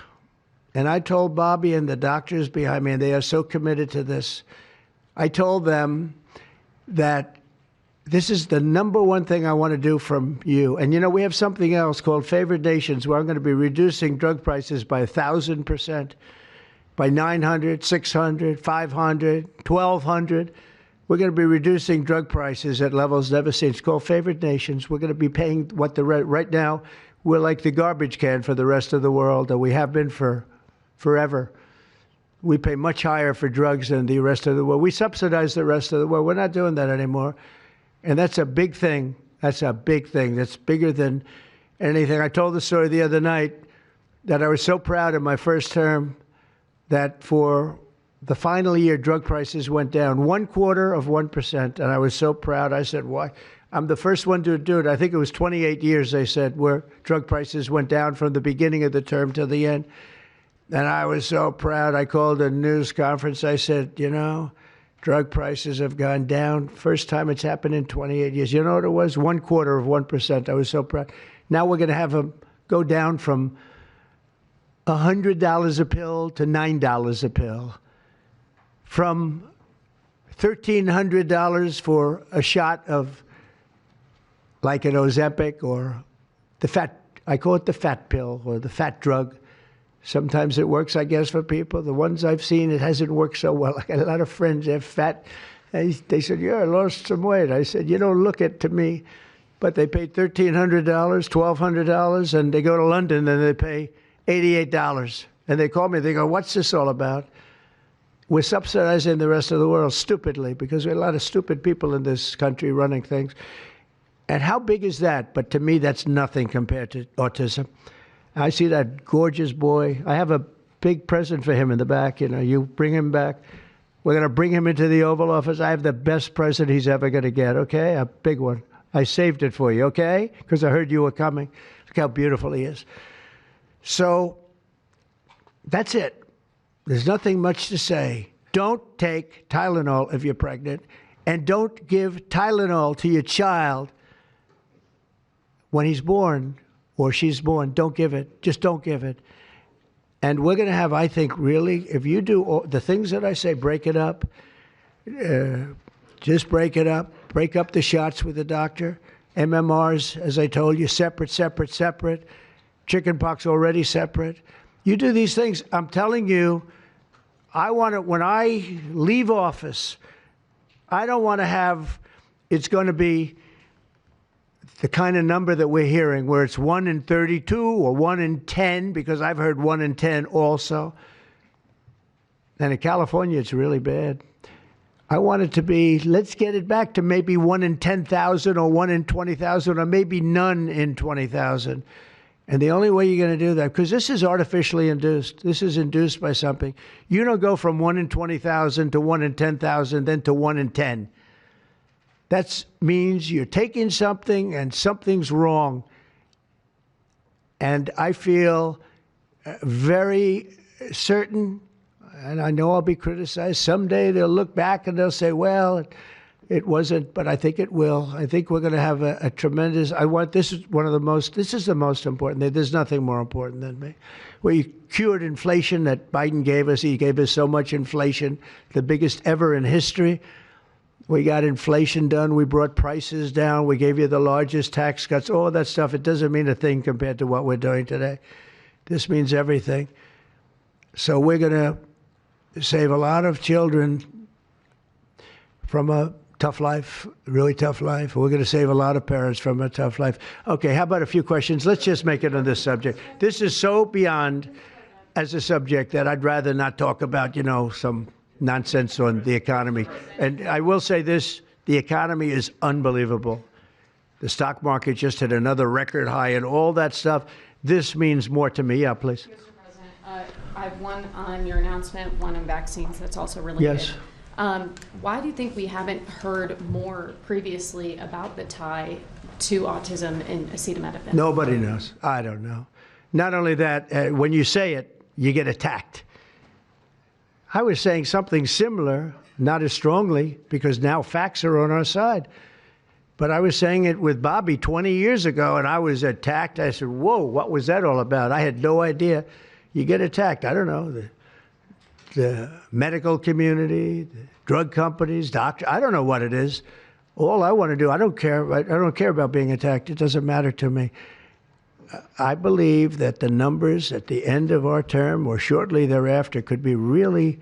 And I told Bobby and the doctors behind me, and they are so committed to this, I told them that this is the number one thing I want to do from you. And you know, we have something else called Favored Nations, where I'm going to be reducing drug prices by 1,000%, by 900, 600, 500, 1,200. We're going to be reducing drug prices at levels never seen. It's called Favored Nations. We're going to be paying what right now, we're like the garbage can for the rest of the world, and we have been for forever. We pay much higher for drugs than the rest of the world. We subsidize the rest of the world. We're not doing that anymore. And that's a big thing. That's a big thing. That's bigger than anything. I told the story the other night that I was so proud in my first term that for the final year, drug prices went down 0.25%, and I was so proud. I said, why? I'm the first one to do it. I think it was 28 years, they said, where drug prices went down from the beginning of the term to the end. And I was so proud. I called a news conference. I said, you know, drug prices have gone down. First time it's happened in 28 years. You know what it was? 0.25%. I was so proud. Now we're going to have them go down from $100 a pill to $9 a pill, from $1,300 for a shot of like an Ozempic or the fat, I call it the fat pill or the fat drug. Sometimes it works, I guess, for people. The ones I've seen, it hasn't worked so well. I got a lot of friends, they're fat. They said, yeah, I lost some weight. I said, you don't look it to me. But they paid $1,300, $1,200, and they go to London and they pay $88. And they call me, they go, what's this all about? We're subsidizing the rest of the world stupidly because we have a lot of stupid people in this country running things. And how big is that? But to me, that's nothing compared to autism. I see that gorgeous boy. I have a big present for him in the back. You know, you bring him back. We're going to bring him into the Oval Office. I have the best present he's ever going to get, okay? A big one. I saved it for you, okay? Because I heard you were coming. Look how beautiful he is. So that's it. There's nothing much to say. Don't take Tylenol if you're pregnant, and don't give Tylenol to your child when he's born or she's born. Don't give it. Just don't give it. And we're going to have, I think, really, if you do all the things that I say, break it up. Just break it up. Break up the shots with the doctor. MMRs, as I told you, separate, separate, separate. Chickenpox already separate. You do these things. I'm telling you, I want to, when I leave office, I don't want to have, it's going to be the kind of number that we're hearing where it's 1 in 32 or 1 in 10, because I've heard 1 in 10 also. And in California, it's really bad. I want it to be, let's get it back to maybe 1 in 10,000 or 1 in 20,000 or maybe none in 20,000. And the only way you're going to do that, because this is artificially induced. This is induced by something. You don't go from 1 in 20,000 to 1 in 10,000, then to 1 in 10. That means you're taking something and something's wrong. And I feel very certain, and I know I'll be criticized. Someday they'll look back and they'll say, well, it wasn't, but I think it will. I think we're going to have a tremendous, this is the most important thing. There's nothing more important than me. We cured inflation that Biden gave us. He gave us so much inflation, the biggest ever in history. We got inflation done. We brought prices down. We gave you the largest tax cuts, all that stuff. It doesn't mean a thing compared to what we're doing today. This means everything. So we're going to save a lot of children from a tough life, really tough life. We're going to save a lot of parents from a tough life. Okay, how about a few questions? Let's just make it on this subject. This is so beyond as a subject that I'd rather not talk about, some nonsense on the economy. And I will say this, The economy is unbelievable. The stock market just hit another record high and all that stuff. This means more to me. Yeah, please. Mr. President, I have one on your announcement, one on vaccines that's also related. Yes. Why do you think we haven't heard more previously about the tie to autism and acetaminophen? Nobody knows. I don't know. Not only that, when you say it, you get attacked. I was saying something similar, not as strongly, because now facts are on our side. But I was saying it with Bobby 20 years ago, and I was attacked. I said, whoa, what was that all about? I had no idea. You get attacked. I don't know. The medical community, the drug companies, doctors. I don't know what it is. All I want to do, I don't care. I don't care about being attacked. It doesn't matter to me. I believe that the numbers at the end of our term or shortly thereafter could be really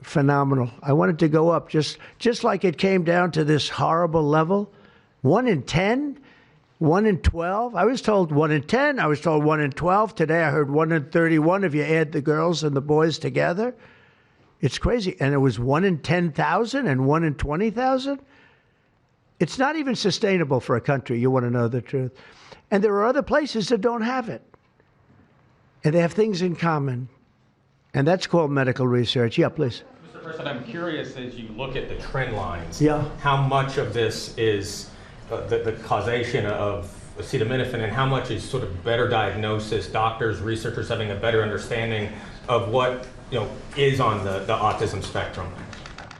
phenomenal. I want it to go up just like it came down to this horrible level. 1 in 10, 1 in 12. I was told 1 in 10. I was told 1 in 12. Today I heard 1 in 31 if you add the girls and the boys together. It's crazy. And it was 1 in 10,000 and 1 in 20,000. It's not even sustainable for a country. You want to know the truth. And there are other places that don't have it. And they have things in common. And that's called medical research. Yeah, please. Mr. President, I'm curious as you look at the trend lines, Yeah. how much of this is the causation of acetaminophen and how much is sort of better diagnosis, doctors, researchers having a better understanding of what is on the autism spectrum?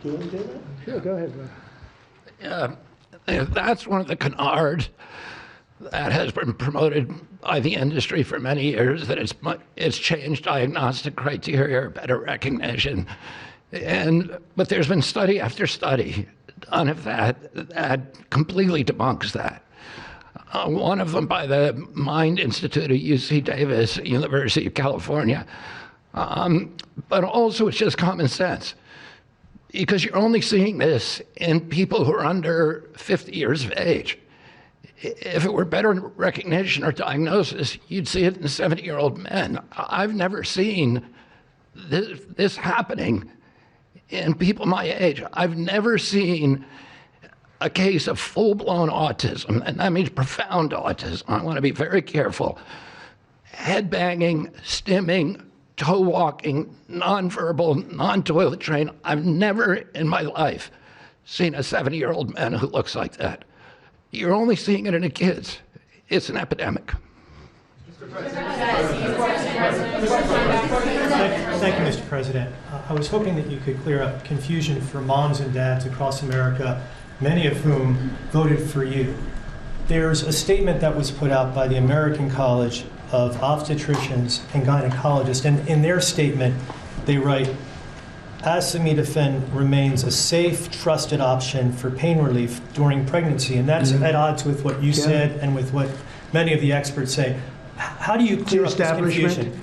Do you want to do that? Sure, go ahead, Rob. That's one of the canards that has been promoted by the industry for many years, that it's changed diagnostic criteria, better recognition. But there's been study after study done of that completely debunks that. One of them by the Mind Institute at UC Davis, University of California. But also it's just common sense, because you're only seeing this in people who are under 50 years of age. If it were better recognition or diagnosis, you'd see it in 70-year-old men. I've never seen this happening in people my age. I've never seen a case of full-blown autism, and that means profound autism. I want to be very careful. Head banging, stimming, toe walking, nonverbal, non-toilet trained. I've never in my life seen a 70-year-old man who looks like that. You're only seeing it in the kids. It's an epidemic. Thank you, Mr. President. I was hoping that you could clear up confusion for moms and dads across America, many of whom voted for you. There's a statement that was put out by the American College of Obstetricians and Gynecologists, and in their statement, they write, acetaminophen remains a safe, trusted option for pain relief during pregnancy, and that's at odds with what you said and with what many of the experts say. How do you clear up this confusion?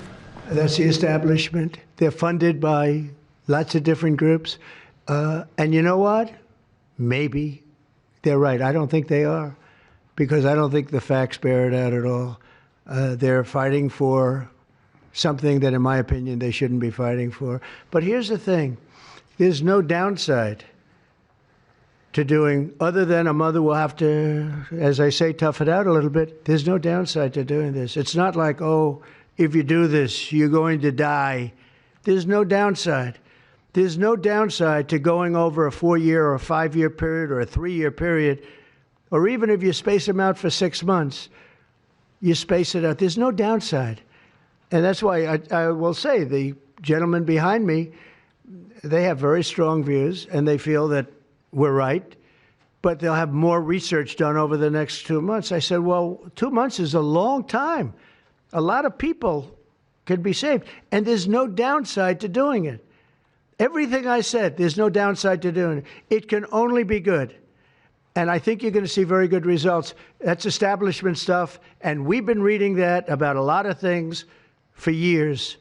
That's the establishment. They're funded by lots of different groups. And you know what? Maybe they're right. I don't think they are, because I don't think the facts bear it out at all. They're fighting for something that, in my opinion, they shouldn't be fighting for. But here's the thing. There's no downside to doing, other than a mother will have to, as I say, tough it out a little bit. There's no downside to doing this. It's not like, oh, if you do this, you're going to die. There's no downside. There's no downside to going over a 4-year or a 5-year period or a 3-year period, or even if you space them out for 6 months, you space it out. There's no downside. And that's why I will say the gentleman behind me, they have very strong views, and they feel that we're right, but they'll have more research done over the next 2 months. I said, well, 2 months is a long time. A lot of people could be saved, and there's no downside to doing it. Everything I said, there's no downside to doing it. It can only be good. And I think you're going to see very good results. That's establishment stuff, and we've been reading that about a lot of things for years.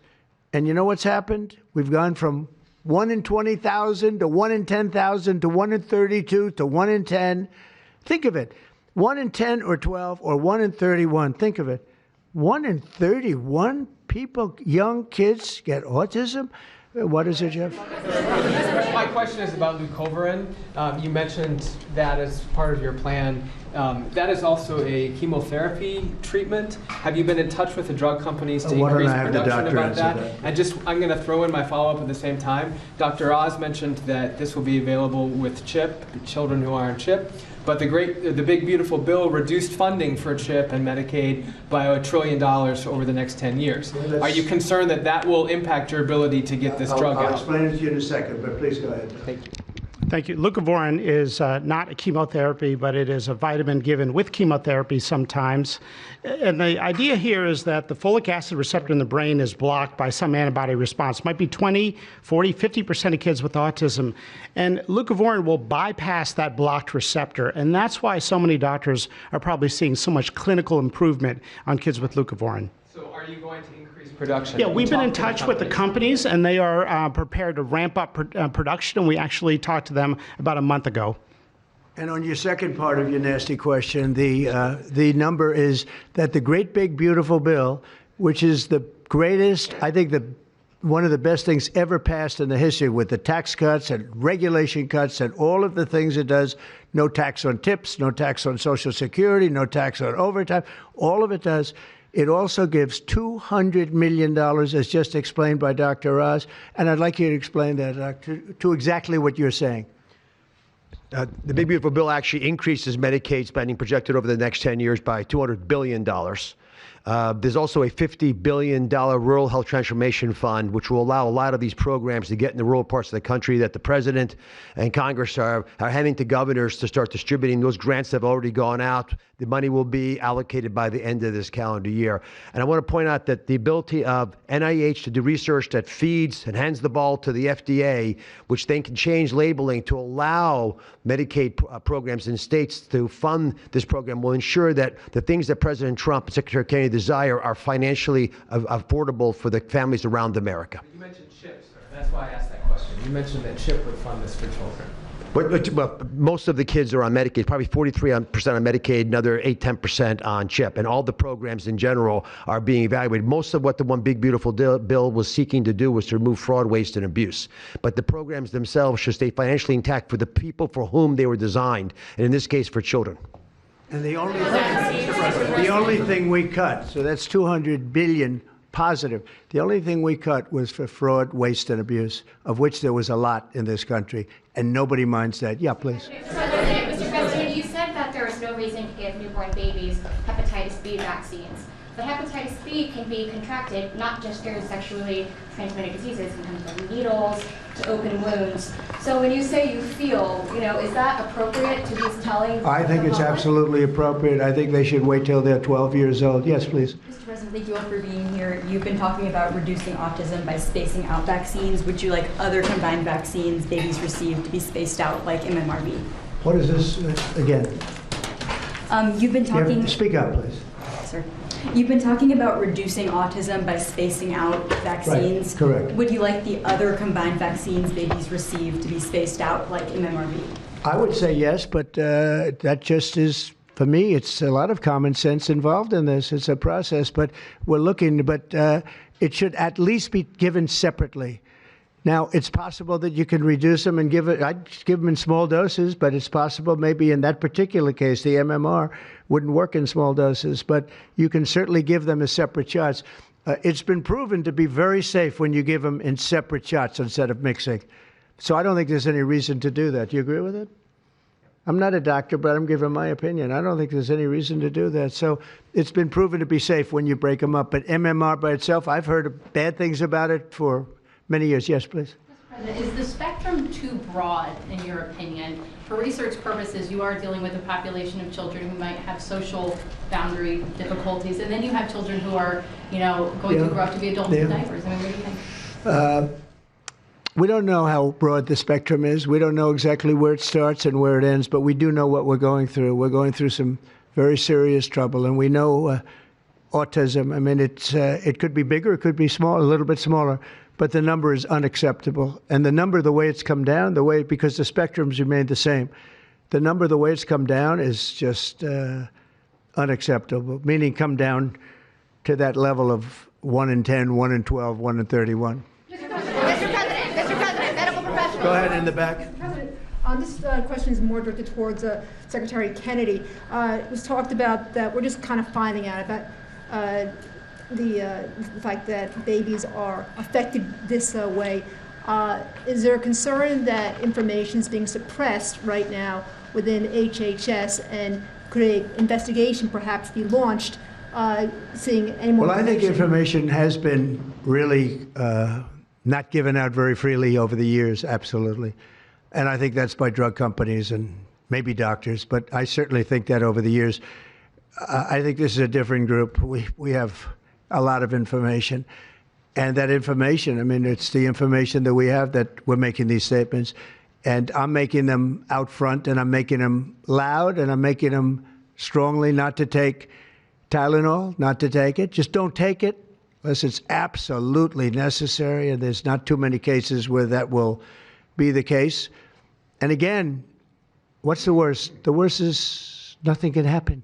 And you know what's happened? We've gone from 1 in 20,000 to 1 in 10,000 to 1 in 32 to 1 in 10. Think of it. 1 in 10 or 12 or 1 in 31. Think of it. 1 in 31 people, young kids, get autism. What is it, Jeff? My question is about leucovorin. You mentioned that as part of your plan. That is also a chemotherapy treatment. Have you been in touch with the drug companies to increase production about that? And I'm going to throw in my follow-up at the same time. Dr. Oz mentioned that this will be available with CHIP, children who are on CHIP. But the big beautiful bill reduced funding for CHIP and Medicaid by $1 trillion over the next 10 years. Well, are you concerned that that will impact your ability to get this drug out? I'll explain it to you in a second, but please go ahead. Thank you. Thank you. Leucovorin is not a chemotherapy, but it is a vitamin given with chemotherapy sometimes. And the idea here is that the folic acid receptor in the brain is blocked by some antibody response. It might be 20, 40, 50% of kids with autism. And leucovorin will bypass that blocked receptor. And that's why so many doctors are probably seeing so much clinical improvement on kids with leucovorin. So are you going to increase production? Yeah, we've been in touch with the companies, and they are prepared to ramp up production, and we actually talked to them about a month ago. And on your second part of your nasty question, the number is that the great big beautiful bill, which is the greatest, I think one of the best things ever passed in the history, with the tax cuts and regulation cuts and all of the things it does, no tax on tips, no tax on Social Security, no tax on overtime, all of it does. It also gives $200 million, as just explained by Dr. Oz. And I'd like you to explain that to exactly what you're saying. The Big Beautiful Bill actually increases Medicaid spending projected over the next 10 years by $200 billion. There's also a $50 billion Rural Health Transformation Fund, which will allow a lot of these programs to get in the rural parts of the country that the President and Congress are handing to governors to start distributing. Those grants have already gone out. The money will be allocated by the end of this calendar year. And I want to point out that the ability of NIH to do research that feeds and hands the ball to the FDA, which then can change labeling to allow Medicaid programs in states to fund this program, will ensure that the things that President Trump and Secretary Kennedy desire are financially affordable for the families around America. You mentioned CHIP, sir. That's why I asked that question. You mentioned that CHIP would fund this for children. Well, most of the kids are on Medicaid, probably 43% on Medicaid, another 8-10% on CHIP. And all the programs in general are being evaluated. Most of what the One Big Beautiful Bill was seeking to do was to remove fraud, waste, and abuse. But the programs themselves should stay financially intact for the people for whom they were designed, and in this case, for children. And the only thing we cut, so that's $200 billion positive. The only thing we cut was for fraud, waste, and abuse, of which there was a lot in this country, and nobody minds that. Yeah, please. Mr. President, you said that there is no reason to give newborn babies hepatitis B vaccines. But hepatitis B can be contracted not just through sexually transmitted diseases, it can come from needles to open wounds. So when you say you feel, is that appropriate to be telling? I think it's absolutely appropriate. I think they should wait till they're 12 years old. Yes, please. Mr. President, thank you all for being here. You've been talking about reducing autism by spacing out vaccines. Would you like other combined vaccines babies receive to be spaced out like MMRV? What is this again? You've been talking. Speak up, please. Sir. You've been talking about reducing autism by spacing out vaccines. Right, correct. Would you like the other combined vaccines babies receive to be spaced out like MMRV? I would say yes, but that just is, for me, it's a lot of common sense involved in this. It's a process, but we're looking, but it should at least be given separately. Now, it's possible that you can reduce them and I'd give them in small doses, but it's possible maybe in that particular case, the MMR wouldn't work in small doses, but you can certainly give them as separate shots. It's been proven to be very safe when you give them in separate shots instead of mixing. So I don't think there's any reason to do that. Do you agree with it? I'm not a doctor, but I'm giving my opinion. I don't think there's any reason to do that. So it's been proven to be safe when you break them up. But MMR by itself, I've heard bad things about it for many years. Yes, please. Mr. President, is the spectrum too broad, in your opinion? For research purposes, you are dealing with a population of children who might have social boundary difficulties, and then you have children who are, going to grow up to be adults in diapers. I mean, what do you think? We don't know how broad the spectrum is. We don't know exactly where it starts and where it ends, but we do know what we're going through. We're going through some very serious trouble, and we know autism. I mean, it could be bigger, it could be small, a little bit smaller, but the number is unacceptable. And the number, the way it's come down, because the spectrums remain the same, the number, the way it's come down is just unacceptable, meaning come down to that level of 1 in 10, 1 in 12, 1 in 31. Mr. President. Go ahead in the back. President, this question is more directed towards Secretary Kennedy. It was talked about that we're just kind of finding out about the fact that babies are affected this way. Is there a concern that information is being suppressed right now within HHS, and could an investigation perhaps be launched seeing any more Well, I think information has been really not given out very freely over the years, absolutely. And I think that's by drug companies and maybe doctors, but I certainly think that over the years. I think this is a different group. We have a lot of information. And that information, I mean, it's the information that we have that we're making these statements. And I'm making them out front, and I'm making them loud, and I'm making them strongly not to take Tylenol, not to take it. Just don't take it unless it's absolutely necessary, and there's not too many cases where that will be the case. And again, what's the worst? The worst is nothing can happen.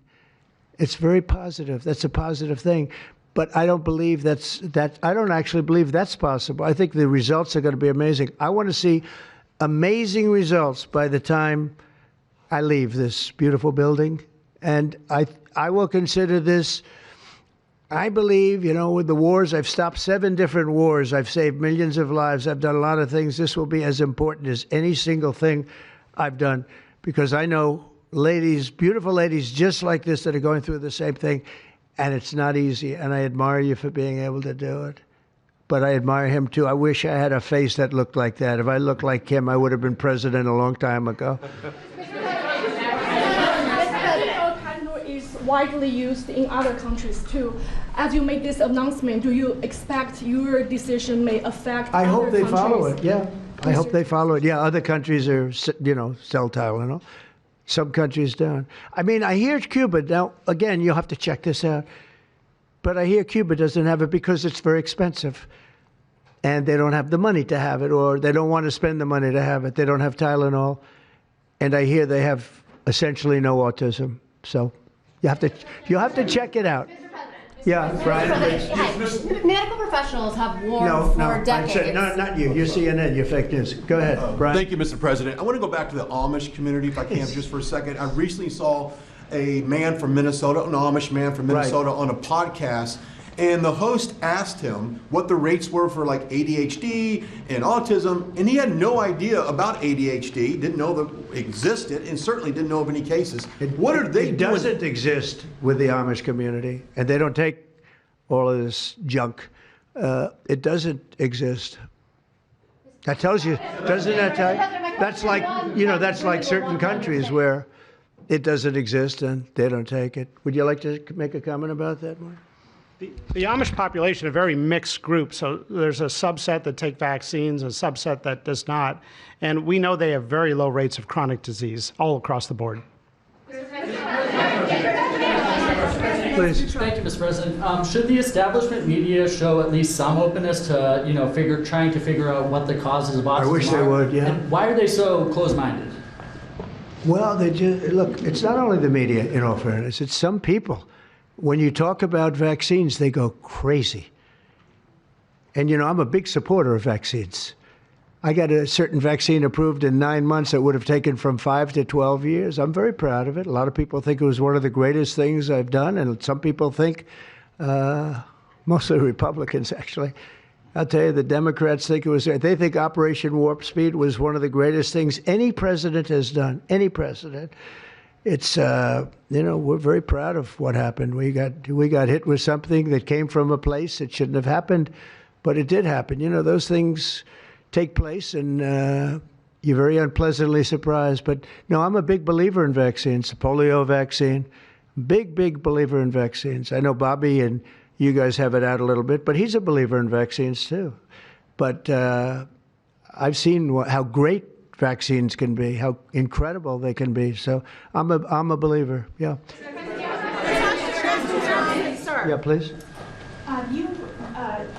It's very positive. That's a positive thing. But I don't believe I don't actually believe that's possible. I think the results are going to be amazing. I want to see amazing results by the time I leave this beautiful building. And I will consider this, I believe, with the wars, I've stopped 7 different wars. I've saved millions of lives. I've done a lot of things. This will be as important as any single thing I've done, because I know ladies, beautiful ladies just like this that are going through the same thing, and it's not easy. And I admire you for being able to do it. But I admire him, too. I wish I had a face that looked like that. If I looked like him, I would have been president a long time ago. Widely used in other countries too. As you make this announcement, do you expect your decision may affect I other hope they countries? follow it, yeah. I hope they follow it. Yeah, other countries are, sell Tylenol. Some countries don't. I mean, I hear Cuba, now, again, you'll have to check this out, but I hear Cuba doesn't have it because it's very expensive. And they don't have the money to have it, or they don't want to spend the money to have it. They don't have Tylenol. And I hear they have essentially no autism. So you'll have to check it out. Yeah, Brian. Medical professionals have warned for decades. No, not you. You're CNN. You're fake news. Go ahead, Brian. Thank you, Mr. President. I want to go back to the Amish community, if I can, just for a second. I recently saw a man from Minnesota, an Amish man from Minnesota, on a podcast, and the host asked him what the rates were for like ADHD and autism, and he had no idea about ADHD, didn't know that it existed, and certainly didn't know of any cases. What are they doing? It doesn't exist with the Amish community, and they don't take all of this junk. It doesn't exist. That tells you, doesn't that tell you? That's like, that's like certain countries where it doesn't exist and they don't take it. Would you like to make a comment about that, Mark? The Amish population, a very mixed group. So there's a subset that take vaccines, a subset that does not. And we know they have very low rates of chronic disease all across the board. Please. Thank you, Mr. President. Should the establishment media show at least some openness to, trying to figure out what the causes of autism are? I wish they would, yeah. And why are they so closed-minded? Well, look, it's not only the media, in all fairness, it's some people. When you talk about vaccines, they go crazy. And, I'm a big supporter of vaccines. I got a certain vaccine approved in 9 months that would have taken from 5 to 12 years. I'm very proud of it. A lot of people think it was one of the greatest things I've done, and some people think, mostly Republicans, actually. I'll tell you, the Democrats think they think Operation Warp Speed was one of the greatest things any president has done, any president. It's, we're very proud of what happened. We got hit with something that came from a place that shouldn't have happened, but it did happen. Those things take place, and you're very unpleasantly surprised. But no, I'm a big believer in vaccines. The polio vaccine, big believer in vaccines. I know Bobby and you guys have it out a little bit, but he's a believer in vaccines too. But I've seen how great vaccines can be, how incredible they can be. So I'm a believer. Yeah. Yeah, please.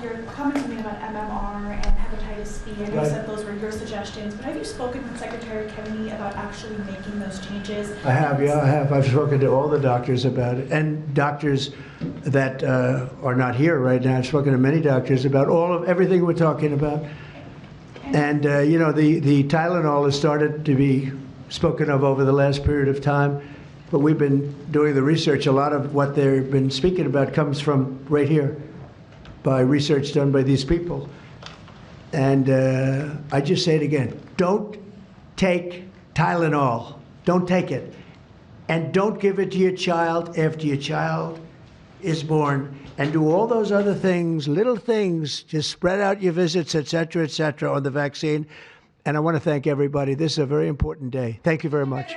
Your comments made about MMR and hepatitis B, I know you said those were your suggestions, but have you spoken with Secretary Kennedy about actually making those changes? I have, yeah, I have. I've spoken to all the doctors about it, and doctors that are not here right now. I've spoken to many doctors about everything we're talking about. And, the Tylenol has started to be spoken of over the last period of time, but we've been doing the research. A lot of what they've been speaking about comes from right here, by research done by these people. And I just say it again, don't take Tylenol. Don't take it. And don't give it to your child after your child is born. And do all those other things, little things, just spread out your visits, et cetera, on the vaccine. And I want to thank everybody. This is a very important day. Thank you very much.